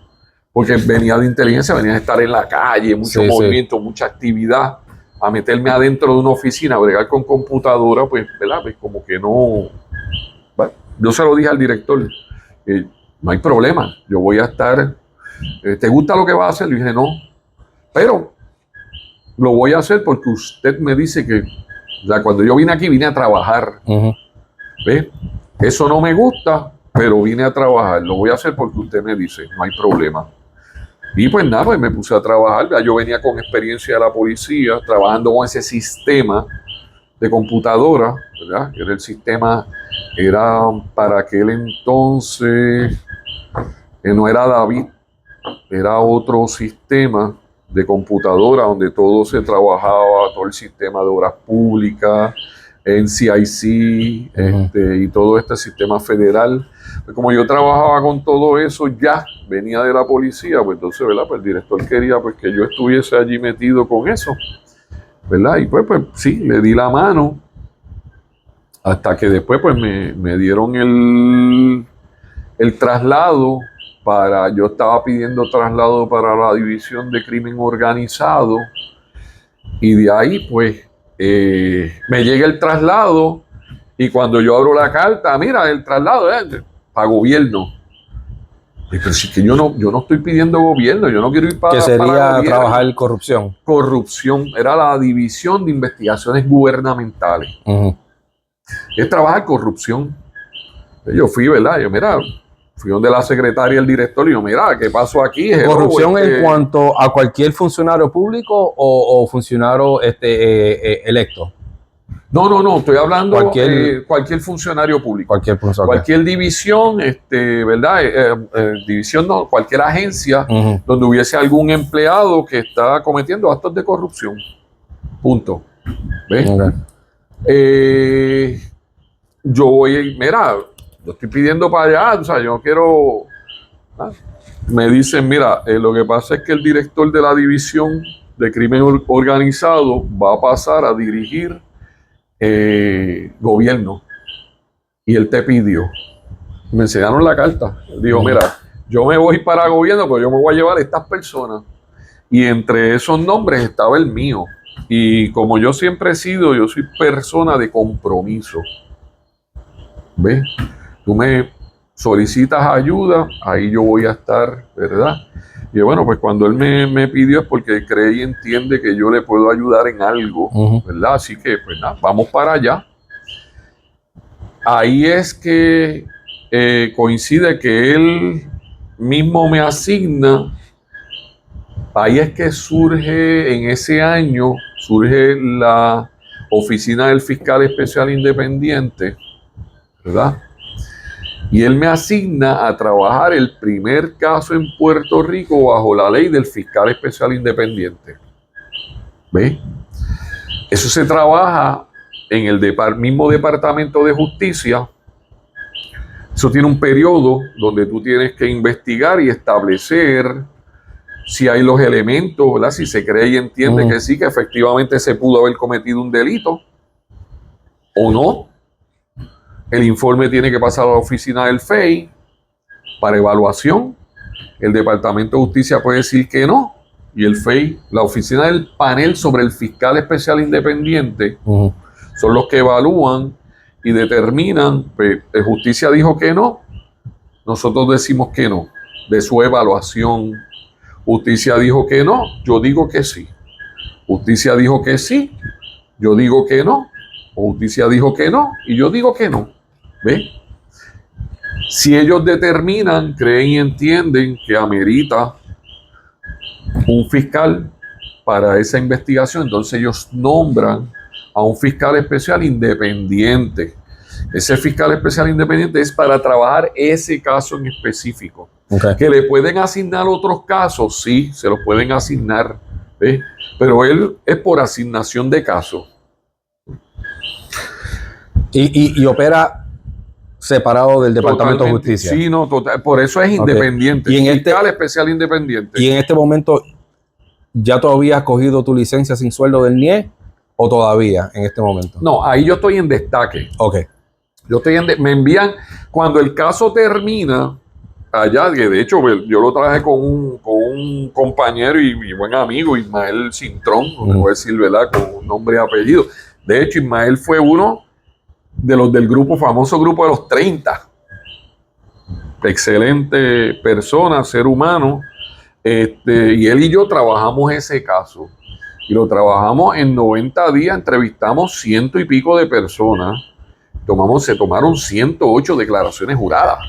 porque venía de inteligencia, venía de estar en la calle, mucho movimiento, mucha actividad, a meterme adentro de una oficina, a bregar con computadora, pues, ¿verdad? Pues como que no. Bueno, yo se lo dije al director, no hay problema, yo voy a estar, ¿te gusta lo que vas a hacer? Le dije, no, pero lo voy a hacer porque usted me dice que, o sea, cuando yo vine aquí, vine a trabajar. ¿Ve? Eso no me gusta, pero vine a trabajar. Lo voy a hacer porque usted me dice, no hay problema. Y pues nada, pues me puse a trabajar. Yo venía con experiencia de la policía, trabajando con ese sistema de computadora, ¿verdad? Era el sistema, era para aquel entonces, no era David, era otro sistema de computadora donde todo se trabajaba, todo el sistema de obras públicas, NCIC, y todo este sistema federal. Pues como yo trabajaba con todo eso, ya venía de la policía, pues entonces, ¿verdad? Pues el director quería pues que yo estuviese allí metido con eso, ¿verdad? Y pues sí, le di la mano, hasta que después pues me dieron el traslado. Yo estaba pidiendo traslado para la división de crimen organizado, y de ahí pues me llega el traslado, y cuando yo abro la carta, mira, el traslado para gobierno. Pero si que yo no estoy pidiendo gobierno, yo no quiero ir para
que sería
para gobierno.
Trabajar corrupción.
Corrupción, era la división de investigaciones gubernamentales. Es trabajar corrupción. Yo fui, ¿verdad? Fui donde la secretaria y el director y yo, mira, ¿qué pasó aquí?
¿Corrupción en cuanto a cualquier funcionario público o funcionario electo?
No, estoy hablando cualquier funcionario público. Cualquier división, ¿verdad? División no, cualquier agencia donde hubiese algún empleado que está cometiendo actos de corrupción. Punto. ¿Ves? Yo estoy pidiendo para allá, o sea, yo no quiero. Me dicen, mira, lo que pasa es que el director de la división de crimen organizado va a pasar a dirigir gobierno, y él te pidió. Me enseñaron la carta. Él dijo, mira, yo me voy para gobierno, pero yo me voy a llevar a estas personas, y entre esos nombres estaba el mío. Y como yo siempre he sido, yo soy persona de compromiso. ¿Ves? Tú me solicitas ayuda, ahí yo voy a estar, ¿verdad? Y bueno, pues cuando él me pidió es porque cree y entiende que yo le puedo ayudar en algo, ¿verdad? Así que, pues nada, vamos para allá. Ahí es que coincide que él mismo me asigna. Ahí es que en ese año, surge la oficina del fiscal especial independiente, ¿verdad? Y él me asigna a trabajar el primer caso en Puerto Rico bajo la ley del fiscal especial independiente. ¿Ves? Eso se trabaja en el mismo Departamento de Justicia. Eso tiene un periodo donde tú tienes que investigar y establecer si hay los elementos, ¿verdad? Si se cree y entiende que sí, que efectivamente se pudo haber cometido un delito o no. El informe tiene que pasar a la oficina del FEI para evaluación. El Departamento de Justicia puede decir que no, y el FEI, la oficina del panel sobre el fiscal especial independiente, son los que evalúan y determinan, pues, Justicia dijo que no, nosotros decimos que no, de su evaluación. Justicia dijo que no, yo digo que sí. Justicia dijo que sí, yo digo que no, o justicia dijo que no, y yo digo que no. ¿Ves? Si ellos determinan, creen y entienden que amerita un fiscal para esa investigación, entonces ellos nombran a un fiscal especial independiente. Ese fiscal especial independiente es para trabajar ese caso en específico.
Okay.
Que le pueden asignar otros casos, sí, se los pueden asignar, ¿ves? Pero él es por asignación de casos.
Y opera separado del Departamento
Totalmente.
de Justicia.
Sí, no, total, por eso es independiente.
Y en
fiscal especial independiente.
Y en este momento, ¿ya tú habías cogido tu licencia sin sueldo del NIE o todavía en este momento?
No, ahí yo estoy en destaque.
Ok.
Yo estoy me envían, cuando el caso termina, allá, que de hecho yo lo traje con un compañero y buen amigo, Ismael Cintrón, no voy a decir, ¿verdad?, con nombre y apellido. De hecho, Ismael fue uno de los del grupo, famoso grupo de los 30. Excelente persona, ser humano. Y él y yo trabajamos ese caso. Y lo trabajamos en 90 días, entrevistamos 100 y pico de personas. Se tomaron 108 declaraciones juradas.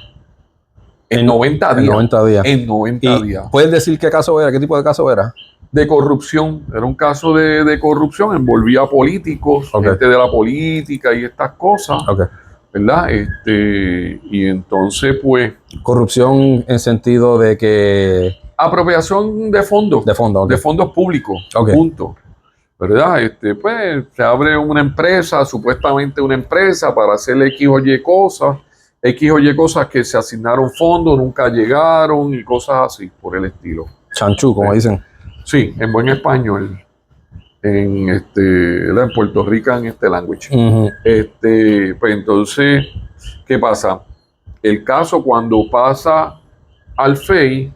En 90 días.
En 90 días.
En 90 días.
¿Puedes decir qué caso era? ¿Qué tipo de caso era?
De corrupción. Era un caso de corrupción. Envolvía a políticos, gente de la política y estas cosas. ¿Verdad? Y entonces, pues...
Corrupción en sentido de que...
Apropiación de fondos.
De fondos.
De fondos públicos. Punto. ¿Verdad? Pues se abre una empresa, supuestamente una empresa, para hacer X o Y cosas que se asignaron fondos, nunca llegaron y cosas así, por el estilo.
Chanchú, como dicen.
Sí, en buen español. En Puerto Rican language. Pues entonces, ¿qué pasa? El caso, cuando pasa al FEI,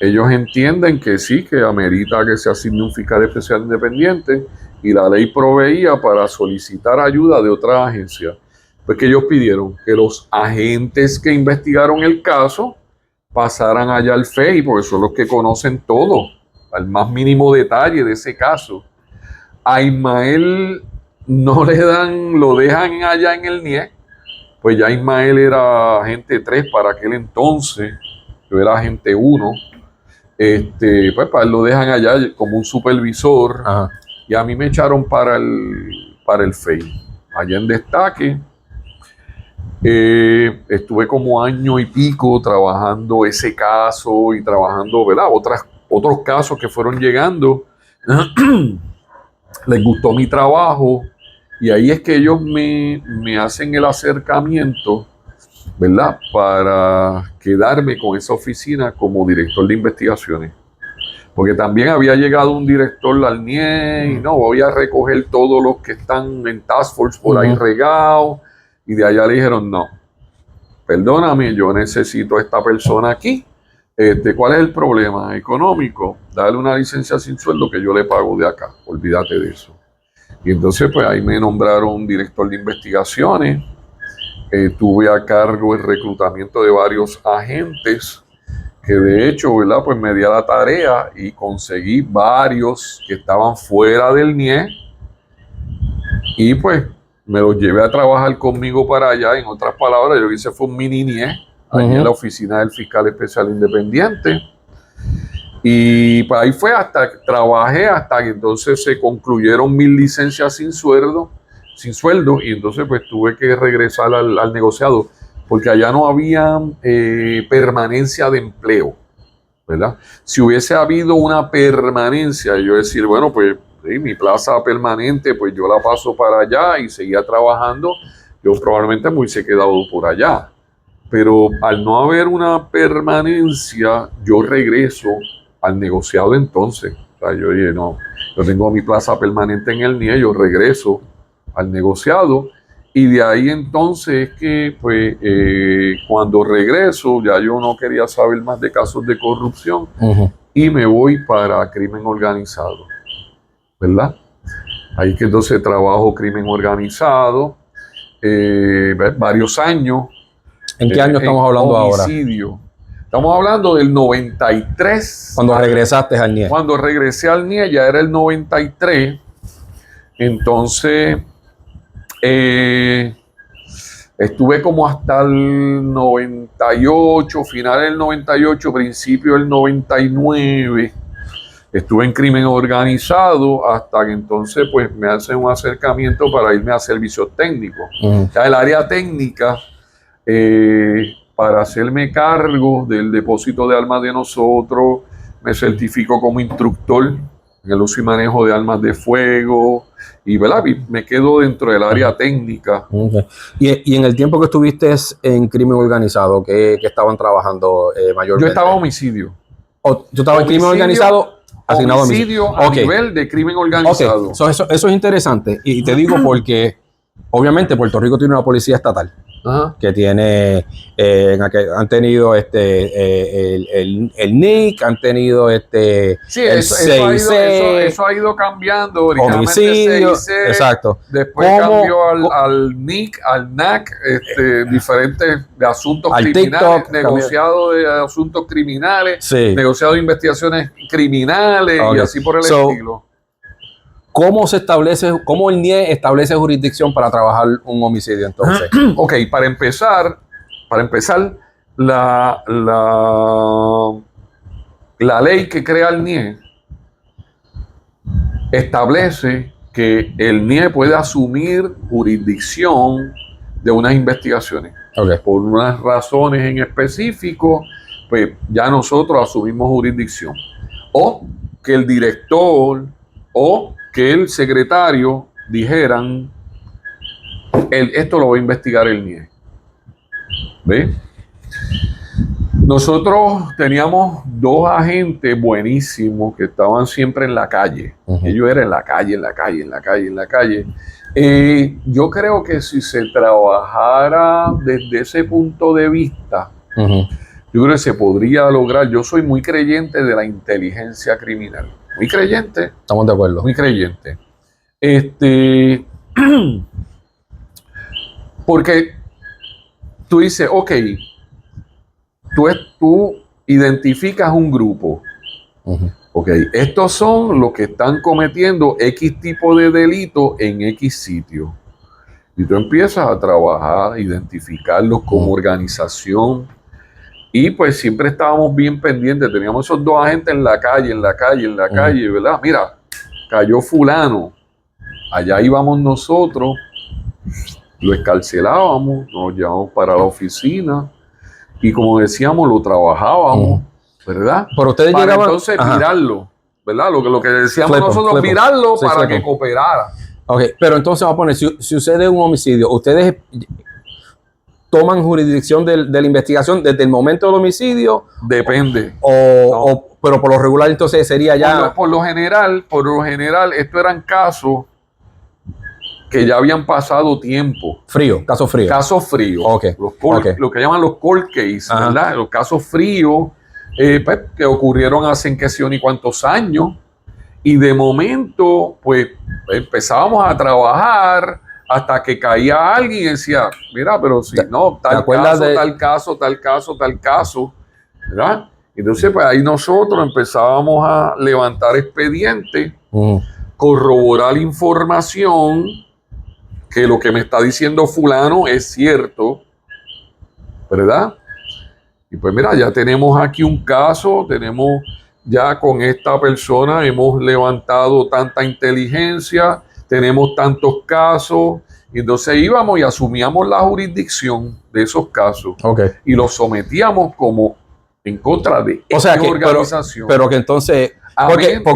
ellos entienden que sí, que amerita que se asigne un fiscal especial independiente, y la ley proveía para solicitar ayuda de otra agencia. Pues que ellos pidieron que los agentes que investigaron el caso pasaran allá al FEI, porque son los que conocen todo, al más mínimo detalle de ese caso. A Ismael no le dan, lo dejan allá en el NIE, pues ya Ismael era agente 3 para aquel entonces, yo era agente 1. Pues para él lo dejan allá como un supervisor.
Ajá.
Y a mí me echaron para el FEI, allá en destaque. Estuve como año y pico trabajando ese caso y trabajando, ¿verdad?, otros casos que fueron llegando. Les gustó mi trabajo y ahí es que ellos me hacen el acercamiento, ¿verdad?, para quedarme con esa oficina como director de investigaciones. Porque también había llegado un director al NIE y no, voy a recoger todos los que están en Task Force por ahí regados. Y de allá le dijeron, no, perdóname, yo necesito a esta persona aquí. ¿Cuál es el problema económico? Dale una licencia sin sueldo que yo le pago de acá. Olvídate de eso. Y entonces pues ahí me nombraron director de investigaciones. Tuve a cargo el reclutamiento de varios agentes, que de hecho, ¿verdad?, pues me di a la tarea y conseguí varios que estaban fuera del NIE y pues me los llevé a trabajar conmigo para allá. En otras palabras, yo lo que hice fue un mini NIE allí en la oficina del fiscal especial independiente. Y pues ahí fue trabajé hasta que entonces se concluyeron mis licencias sin sueldo, y entonces pues tuve que regresar al negociado, porque allá no había permanencia de empleo, ¿verdad? Si hubiese habido una permanencia, yo decir, bueno, pues sí, mi plaza permanente, pues yo la paso para allá y seguía trabajando, yo probablemente me hubiese quedado por allá. Pero al no haber una permanencia, yo regreso al negociado entonces. O sea, yo dije, no, yo tengo mi plaza permanente en el NIE, yo regreso al negociado. Y de ahí entonces que, pues, cuando regreso, ya yo no quería saber más de casos de corrupción y me voy para crimen organizado, ¿verdad? Ahí que entonces trabajo crimen organizado, varios años.
¿En qué año estamos hablando
homicidio.
ahora?
Estamos hablando del 93.
Cuando regresaste al NIE.
Cuando regresé al NIE ya era el 93. Entonces, estuve como hasta el 98, final del 98, principio del 99. Estuve en crimen organizado hasta que entonces pues me hacen un acercamiento para irme a servicios técnicos. Ya el área técnica, para hacerme cargo del depósito de armas de nosotros, me certifico como instructor en el uso y manejo de armas de fuego y, ¿verdad? Y me quedo dentro del área técnica.
Okay. Y en el tiempo que estuviste en crimen organizado, ¿qué estaban trabajando mayormente?
Yo estaba homicidio.
¿Yo estaba en crimen organizado?
Asignado homicidio a nivel de crimen organizado.
Okay. Eso es interesante y te digo porque obviamente Puerto Rico tiene una policía estatal. Ajá. Que tiene, han tenido el NIC, han tenido
sí, eso ha ido cambiando.
Homicidio, exacto.
Después cambió al NIC, al NAC, diferentes de asuntos criminales, TikTok, negociado de asuntos criminales, sí. Negociado de investigaciones criminales y así por el estilo.
¿Cómo se establece, cómo el NIE establece jurisdicción para trabajar un homicidio entonces?
Ok, para empezar, la ley que crea el NIE establece que el NIE puede asumir jurisdicción de unas investigaciones. Okay. Por unas razones en específico, pues ya nosotros asumimos jurisdicción. O que el director o que el secretario dijeran, esto lo va a investigar el NIE. ¿Ve? Nosotros teníamos dos agentes buenísimos que estaban siempre en la calle. Ellos eran en la calle. Yo creo que si se trabajara desde ese punto de vista, yo creo que se podría lograr. Yo soy muy creyente de la inteligencia criminal. Muy creyente.
Estamos de acuerdo.
Muy creyente. Porque tú dices, ok, tú identificas un grupo. Ok, estos son los que están cometiendo X tipo de delito en X sitio. Y tú empiezas a trabajar, identificarlos como organización. Y pues siempre estábamos bien pendientes, teníamos esos dos agentes en la calle, ¿verdad? Mira, cayó fulano, allá íbamos nosotros, lo escarcelábamos, nos llevábamos para la oficina y como decíamos, lo trabajábamos, ¿verdad?
Pero ustedes
para
llegaban...
entonces mirarlo, ¿verdad? Lo que decíamos nosotros, mirarlo sí, para que cooperara.
Ok, pero entonces vamos a poner, si sucede un homicidio, ustedes... ¿Toman jurisdicción de la investigación desde el momento del homicidio?
Depende.
Pero por lo regular entonces sería ya...
Por lo general, estos eran casos que ya habían pasado tiempo.
Casos fríos.
Casos fríos.
Okay.
Lo que llaman los cold cases, ¿verdad? Los casos fríos pues, que ocurrieron hace qué sé yo ni cuántos años. Y de momento, pues empezábamos a trabajar... hasta que caía alguien y decía, mira, pero si no, tal caso, ¿verdad? Entonces, pues ahí nosotros empezábamos a levantar expedientes, corroborar información, que lo que me está diciendo fulano es cierto, ¿verdad? Y pues mira, ya tenemos aquí un caso, ya con esta persona hemos levantado tanta inteligencia, tenemos tantos casos, y entonces íbamos y asumíamos la jurisdicción de esos casos y los sometíamos como en contra de esta organización.
Pero que entonces...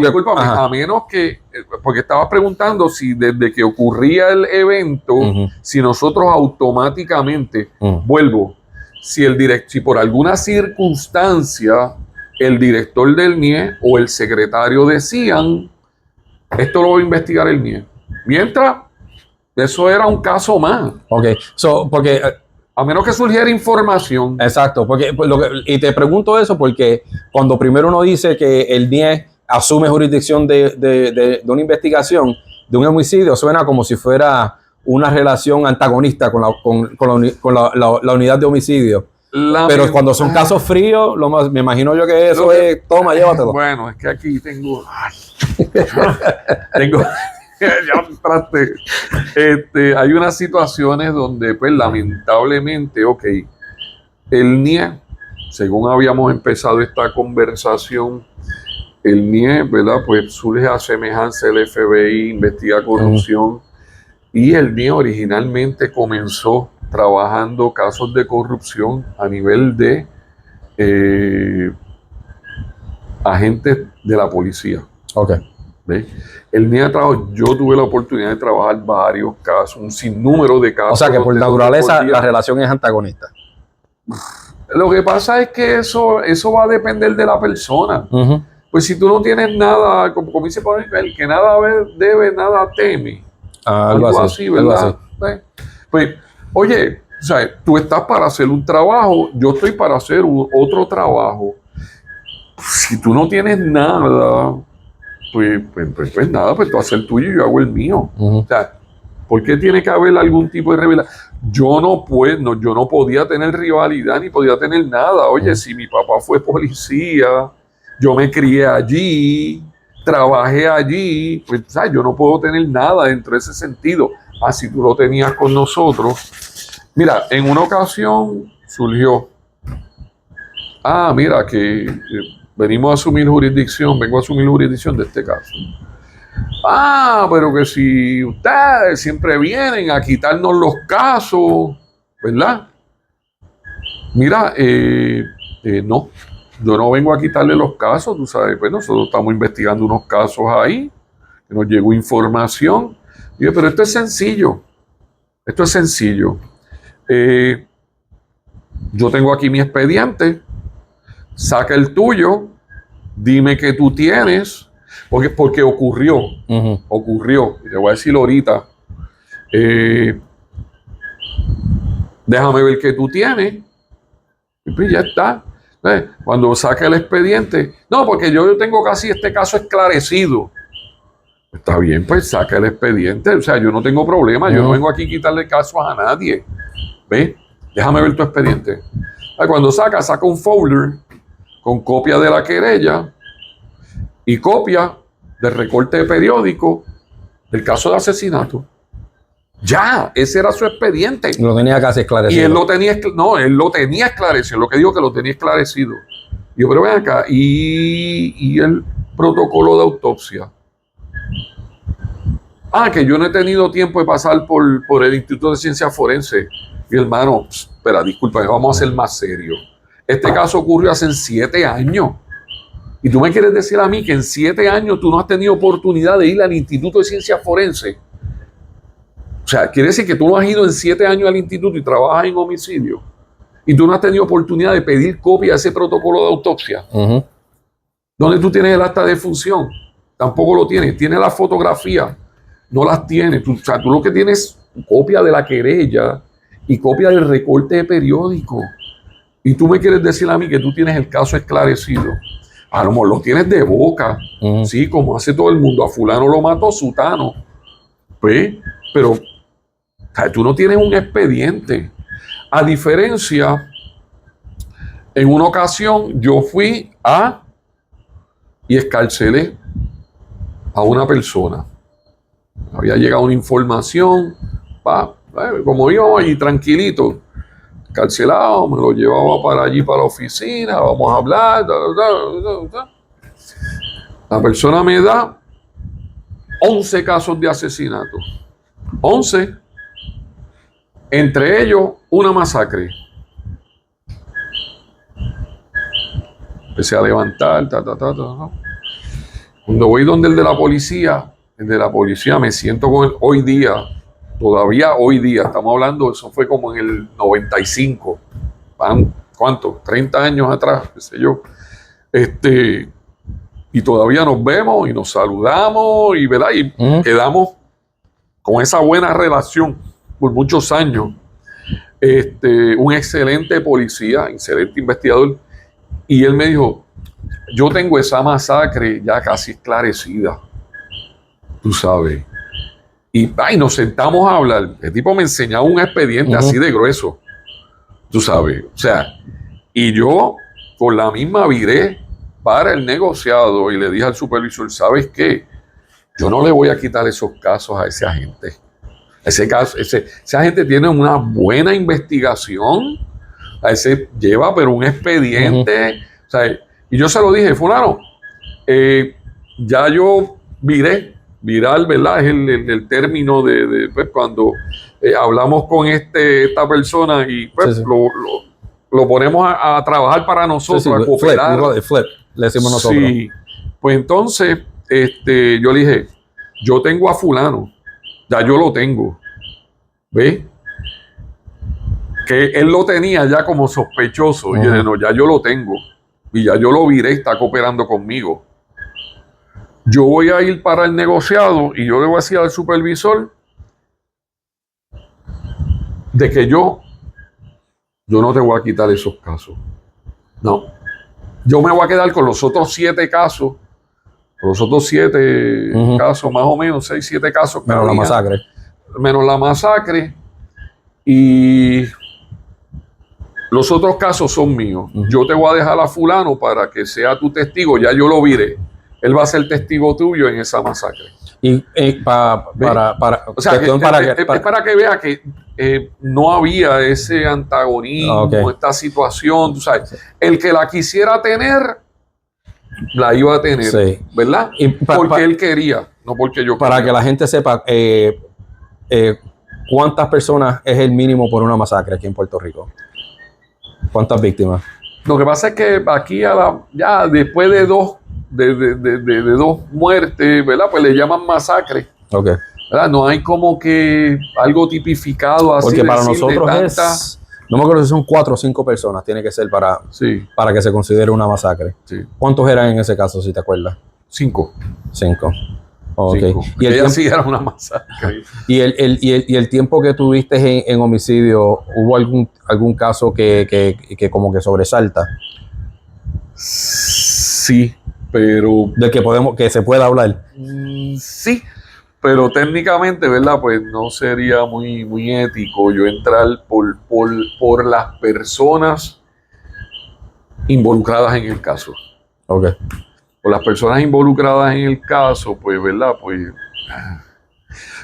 Discúlpame, a menos que... Porque estabas preguntando si desde que ocurría el evento, si nosotros automáticamente, vuelvo, si por alguna circunstancia el director del NIE o el secretario decían, esto lo va a investigar el NIE. Mientras, eso era un caso más.
Porque...
A menos que surgiera información.
Exacto, y te pregunto eso porque cuando primero uno dice que el NIE asume jurisdicción de una investigación, de un homicidio, suena como si fuera una relación antagonista con la unidad de homicidio. Pero cuando son casos fríos, me imagino yo que eso es, toma, llévatelo.
Bueno, es que aquí tengo... tengo... ya entraste. Hay unas situaciones donde, pues, lamentablemente, el NIE, según habíamos empezado esta conversación, el NIE, ¿verdad? Pues surge a semejanza del FBI, investiga corrupción, y el NIE originalmente comenzó trabajando casos de corrupción a nivel de agentes de la policía. ¿Ves? El NIE yo tuve la oportunidad de trabajar varios casos, un sinnúmero de casos.
O sea que por naturaleza la relación es antagonista.
Lo que pasa es que eso va a depender de la persona. Pues si tú no tienes nada, como dice por ejemplo, el que nada debe, nada teme. Algo así, ¿verdad? Pues, oye, o sea, tú estás para hacer un trabajo, yo estoy para hacer otro trabajo. Si tú no tienes nada, pues nada, pues tú haces el tuyo y yo hago el mío. O sea, ¿por qué tiene que haber algún tipo de rivalidad? Yo no podía tener rivalidad ni podía tener nada. Oye, si mi papá fue policía, yo me crié allí, trabajé allí, pues ¿sabes? Yo no puedo tener nada dentro de ese sentido. Así tú lo tenías con nosotros. Mira, en una ocasión surgió, mira que vengo a asumir jurisdicción de este caso. Pero que si ustedes siempre vienen a quitarnos los casos, ¿verdad? Mira, no, yo no vengo a quitarle los casos, tú sabes, pues nosotros estamos investigando unos casos ahí, que nos llegó información. Y yo, pero esto es sencillo, yo tengo aquí mi expediente, saca el tuyo, dime qué tú tienes, porque ocurrió, y te voy a decir ahorita, déjame ver qué tú tienes, y pues ya está. Cuando saque el expediente, no, porque yo tengo casi este caso esclarecido. Está bien, pues saca el expediente, o sea, yo no tengo problema, yo no vengo aquí a quitarle casos a nadie. ¿Ves? Déjame ver tu expediente. Cuando saca un folder con copia de la querella y copia del recorte de periódico del caso de asesinato. Ya, ese era su expediente.
Lo tenía casi esclarecido.
Y él lo tenía esclarecido. Lo que digo que lo tenía esclarecido. Y yo, pero ven acá, y el protocolo de autopsia. Que yo no he tenido tiempo de pasar por el Instituto de Ciencias Forenses. Mi hermano, espera, disculpa, vamos a ser más serios. Este caso ocurrió hace 7 años. Y tú me quieres decir a mí que en 7 años tú no has tenido oportunidad de ir al Instituto de Ciencias Forenses. O sea, quiere decir que tú no has ido en 7 años al instituto y trabajas en homicidio. Y tú no has tenido oportunidad de pedir copia de ese protocolo de autopsia. ¿Dónde tú tienes el acta de defunción? Tampoco lo tienes. Tienes la fotografía. No las tienes. Tú lo que tienes es copia de la querella y copia del recorte de periódico. Y tú me quieres decir a mí que tú tienes el caso esclarecido. A lo mejor lo tienes de boca. Sí, como hace todo el mundo. A fulano lo mató sutano. Pues, pero tú no tienes un expediente. A diferencia, en una ocasión yo fui y escarcelé a una persona. Había llegado una información, como íbamos allí tranquilito, escarcelado, me lo llevaba para allí, para la oficina, vamos a hablar. La persona me da 11 casos de asesinato. 11. Entre ellos, una masacre. Empecé a levantar, Cuando voy donde el de la policía me siento con él hoy día, todavía hoy día, estamos hablando, eso fue como en el 95, ¿cuánto? 30 años atrás, qué sé yo. Y todavía nos vemos y nos saludamos y, ¿verdad? Y quedamos con esa buena relación por muchos años. Un excelente policía, excelente investigador. Y él me dijo, yo tengo esa masacre ya casi esclarecida. Tú sabes. Y nos sentamos a hablar. El tipo me enseñaba un expediente así de grueso. Tú sabes, o sea, y yo con la misma viré para el negociado y le dije al supervisor, ¿sabes qué? Yo no le voy a quitar esos casos a ese agente. Ese agente tiene una buena investigación, a ese lleva pero un expediente, o sea, y yo se lo dije, fulano, ya yo viral, ¿verdad? Es el término pues, cuando hablamos con esta persona y pues,
Sí, sí.
lo ponemos a trabajar para nosotros,
Sí,
a cooperar.
flip, le decimos nosotros.
Sí, pues entonces yo le dije, yo tengo a fulano, ya yo lo tengo, ¿ves? Que él lo tenía ya como sospechoso, y yo dije, no, ya yo lo tengo, y ya yo lo viré, está cooperando conmigo. Yo voy a ir para el negociado y yo le voy a decir al supervisor de que yo no te voy a quitar esos casos. No. Yo me voy a quedar con los otros 7 casos, casos, más o menos, 6, 7 casos.
Menos la masacre.
Menos la masacre. Y los otros casos son míos. Yo te voy a dejar a fulano para que sea tu testigo. Ya yo lo viré. Él va a ser testigo tuyo en esa masacre.
Y para
que vea que no había ese antagonismo, esta situación, tú sabes. El que la quisiera tener, la iba a tener, sí. ¿Verdad? Porque él quería, no porque yo
para
quería.
Que la gente sepa, ¿cuántas personas es el mínimo por una masacre aquí en Puerto Rico? ¿Cuántas víctimas?
Lo que pasa es que aquí ya después de dos muertes, ¿verdad? Pues le llaman masacre.
Okay.
¿Verdad? No hay como que algo tipificado así.
Porque para nosotros es, no me acuerdo si son 4 o 5 personas, tiene que ser para que se considere una masacre. Sí. ¿Cuántos eran en ese caso, si te acuerdas?
5.
5. Okay.
Y ella sí era una masacre.
¿Y el tiempo que tuviste en homicidio, hubo algún caso que como que sobresalta?
Sí, pero...
¿De que se pueda hablar?
Sí, pero técnicamente, ¿verdad? Pues no sería muy ético yo entrar por las personas involucradas en el caso.
Ok.
Por las personas involucradas en el caso, pues, ¿verdad? Pues...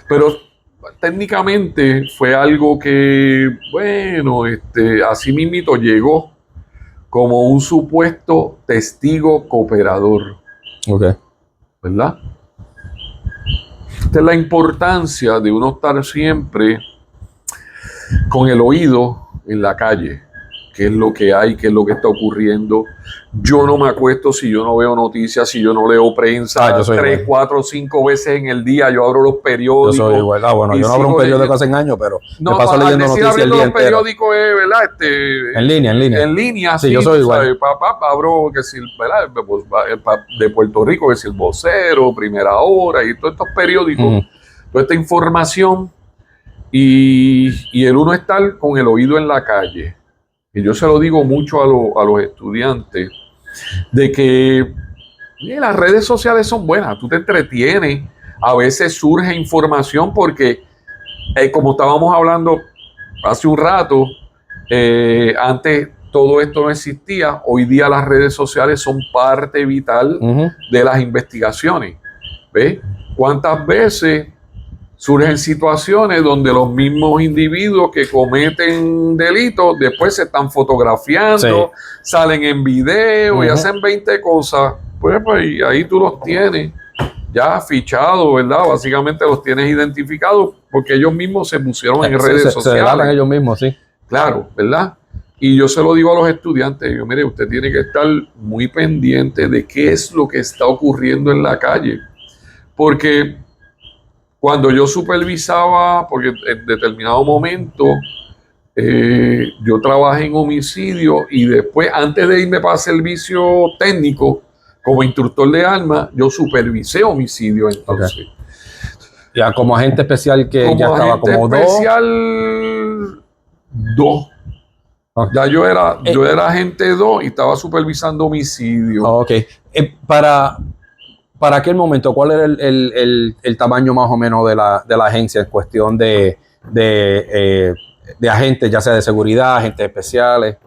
Pero técnicamente fue algo que, bueno, así mismito llegó como un supuesto testigo cooperador.
Ok.
¿Verdad? Esta es la importancia de uno estar siempre con el oído en la calle. ¿Qué es lo que hay? ¿Qué es lo que está ocurriendo? Yo no me acuesto si yo no veo noticias, si yo no leo prensa. 3, 4, 5 veces en el día yo abro los periódicos.
Yo soy igual. Bueno, yo no abro un periódico hace años, pero me paso leyendo noticias el día entero.
Los periódicos es, ¿verdad?
En línea.
En línea,
sí. Yo soy igual.
Abro, que si, ¿verdad? De Puerto Rico, que si el Vocero, Primera Hora y todos estos periódicos, toda esta información y el uno estar con el oído en la calle. Y yo se lo digo mucho a los estudiantes, de que las redes sociales son buenas, tú te entretienes, a veces surge información porque, como estábamos hablando hace un rato, antes todo esto no existía, hoy día las redes sociales son parte vital de las investigaciones. ¿Ves? ¿Cuántas veces surgen situaciones donde los mismos individuos que cometen delitos después se están fotografiando, salen en video y hacen 20 cosas? Pues ahí tú los tienes ya fichados, ¿verdad? Básicamente los tienes identificados porque ellos mismos se pusieron en redes sociales.
Se delatan ellos mismos, sí.
Claro, ¿verdad? Y yo se lo digo a los estudiantes, yo, mire, usted tiene que estar muy pendiente de qué es lo que está ocurriendo en la calle. Porque cuando yo supervisaba, porque en determinado momento yo trabajé en homicidio y después, antes de irme para servicio técnico, como instructor de armas, yo supervisé homicidio entonces. Okay.
Ya como agente especial que como ya estaba como 2.
Especial 2. Okay. Ya yo era agente 2 y estaba supervisando homicidio.
Ok. Para aquel momento, ¿cuál era el tamaño más o menos de la agencia en cuestión de de agentes, ya sea de seguridad, agentes especiales?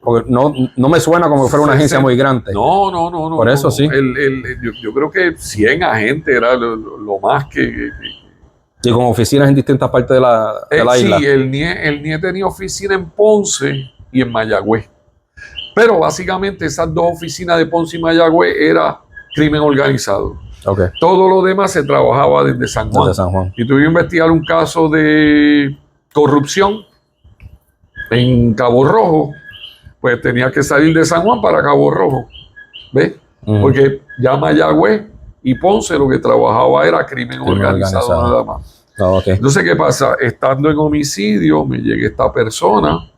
Porque no me suena como que fuera una agencia muy grande.
No.
Por eso sí.
Yo creo que 100 agentes era lo más que...
Y con oficinas en distintas partes de la isla.
Sí, el NIE tenía oficina en Ponce y en Mayagüez. Pero básicamente esas dos oficinas de Ponce y Mayagüez era crimen organizado.
Okay.
Todo lo demás se trabajaba desde San Juan.
Desde San Juan.
Y tuve que investigar un caso de corrupción en Cabo Rojo, pues tenía que salir de San Juan para Cabo Rojo. ¿Ves? Porque ya Mayagüez y Ponce lo que trabajaba era crimen organizado nada más.
Okay.
Entonces, ¿qué pasa? Estando en homicidio, me llega esta persona,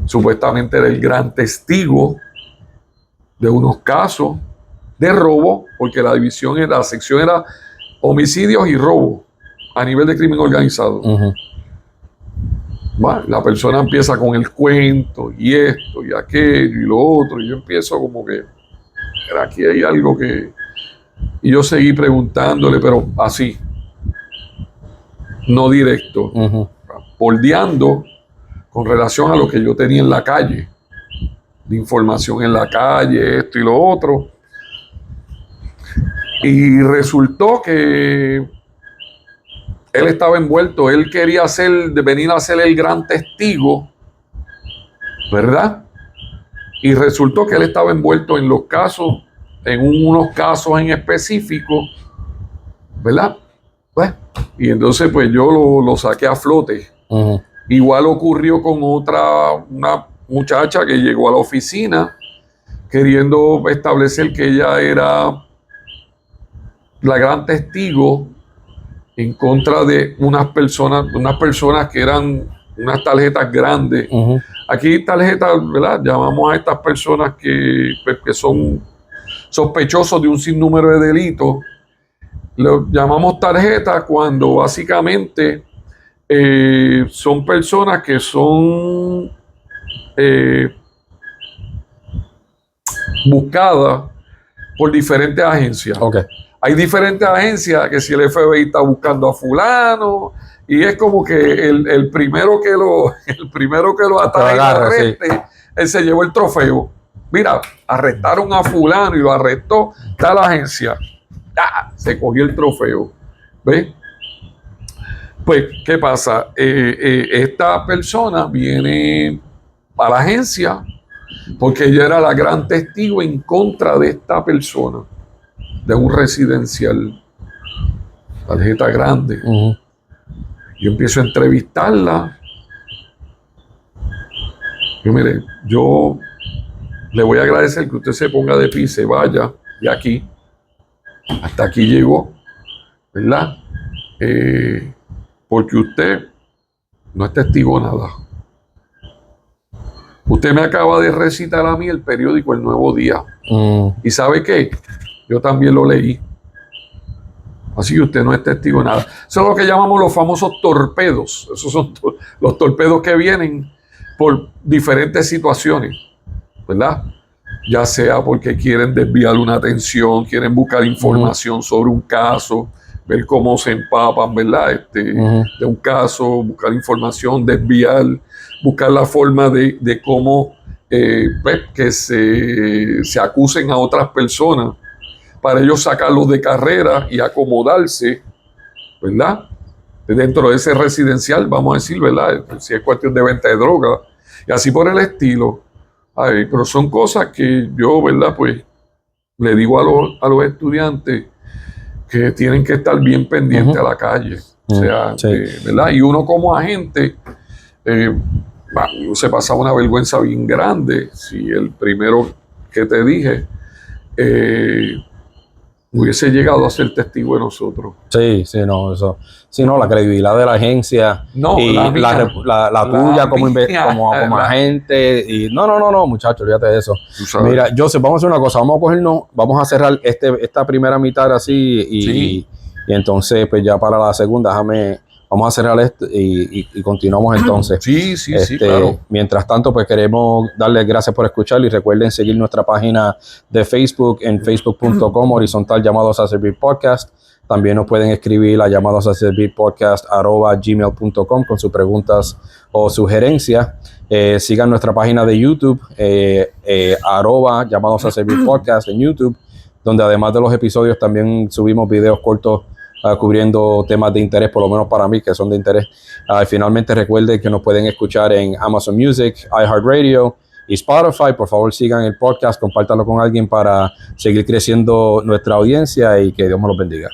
supuestamente era el gran testigo de unos casos de robo, porque la sección era homicidios y robo a nivel de crimen organizado. Bueno, la persona empieza con el cuento y esto y aquello y lo otro, y yo empiezo como que aquí hay algo que... Y yo seguí preguntándole, pero así, no directo, bordeando con relación a lo que yo tenía en la calle, de información en la calle, esto y lo otro. Y resultó que él estaba envuelto, él quería venir a ser el gran testigo, ¿verdad? Y resultó que él estaba envuelto en los casos, en unos casos en específico, ¿verdad? Pues, y entonces pues yo lo saqué a flote. Igual ocurrió con una muchacha que llegó a la oficina queriendo establecer que ella era la gran testigo en contra de unas personas que eran unas tarjetas grandes. Aquí tarjetas, ¿verdad? Llamamos a estas personas que son sospechosos de un sinnúmero de delitos. Lo llamamos tarjetas cuando básicamente son personas que son buscadas por diferentes agencias.
Okay.
Hay diferentes agencias que si el FBI está buscando a fulano y es como que el primero que lo ataque y lo arreste, él se llevó el trofeo. Mira, arrestaron a fulano y lo arrestó tal agencia. Se cogió el trofeo. ¿Ves? Pues, ¿qué pasa? Esta persona viene a la agencia porque ella era la gran testigo en contra de esta persona, de un residencial, tarjeta grande. Yo empiezo a entrevistarla. Mire, yo le voy a agradecer que usted se ponga de pie y se vaya de aquí. Hasta aquí llegó, ¿verdad? Porque usted no es testigo de nada. Usted me acaba de recitar a mí el periódico El Nuevo Día. ¿Y sabe qué? Yo también lo leí. Así que usted no es testigo de nada. Eso es lo que llamamos los famosos torpedos. Esos son los torpedos que vienen por diferentes situaciones, ¿verdad? Ya sea porque quieren desviar una atención, quieren buscar información sobre un caso, ver cómo se empapan, ¿verdad? De un caso, buscar información, desviar, buscar la forma de cómo pues, que se acusen a otras personas para ellos sacarlos de carrera y acomodarse, ¿verdad? Dentro de ese residencial, vamos a decir, ¿verdad? Si es cuestión de venta de droga y así por el estilo. Ay, pero son cosas que yo, ¿verdad? Pues le digo a los estudiantes que tienen que estar bien pendientes a la calle. O sea, ¿verdad? Y uno como agente se pasaba una vergüenza bien grande si el primero que te dije hubiese llegado a ser testigo de nosotros.
Sí, no, eso. Sí, no, la credibilidad de la agencia y la tuya como agente. Y no, muchachos, olvídate de eso. Mira, Joseph, vamos a hacer una cosa. Vamos a cerrar esta primera mitad así y entonces, pues ya para la segunda, vamos a cerrar esto y continuamos entonces.
Sí, claro.
Mientras tanto, pues queremos darles gracias por escuchar y recuerden seguir nuestra página de Facebook en facebook.com horizontal llamados a servir podcast. También nos pueden escribir a llamadosaservirpodcast@gmail.com con sus preguntas o sugerencias. Sigan nuestra página de YouTube, @llamadosaservirpodcast en YouTube, donde además de los episodios también subimos videos cortos cubriendo temas de interés, por lo menos para mí, que son de interés. Finalmente recuerden que nos pueden escuchar en Amazon Music, iHeartRadio y Spotify. Por favor, sigan el podcast, compártanlo con alguien para seguir creciendo nuestra audiencia y que Dios me los bendiga.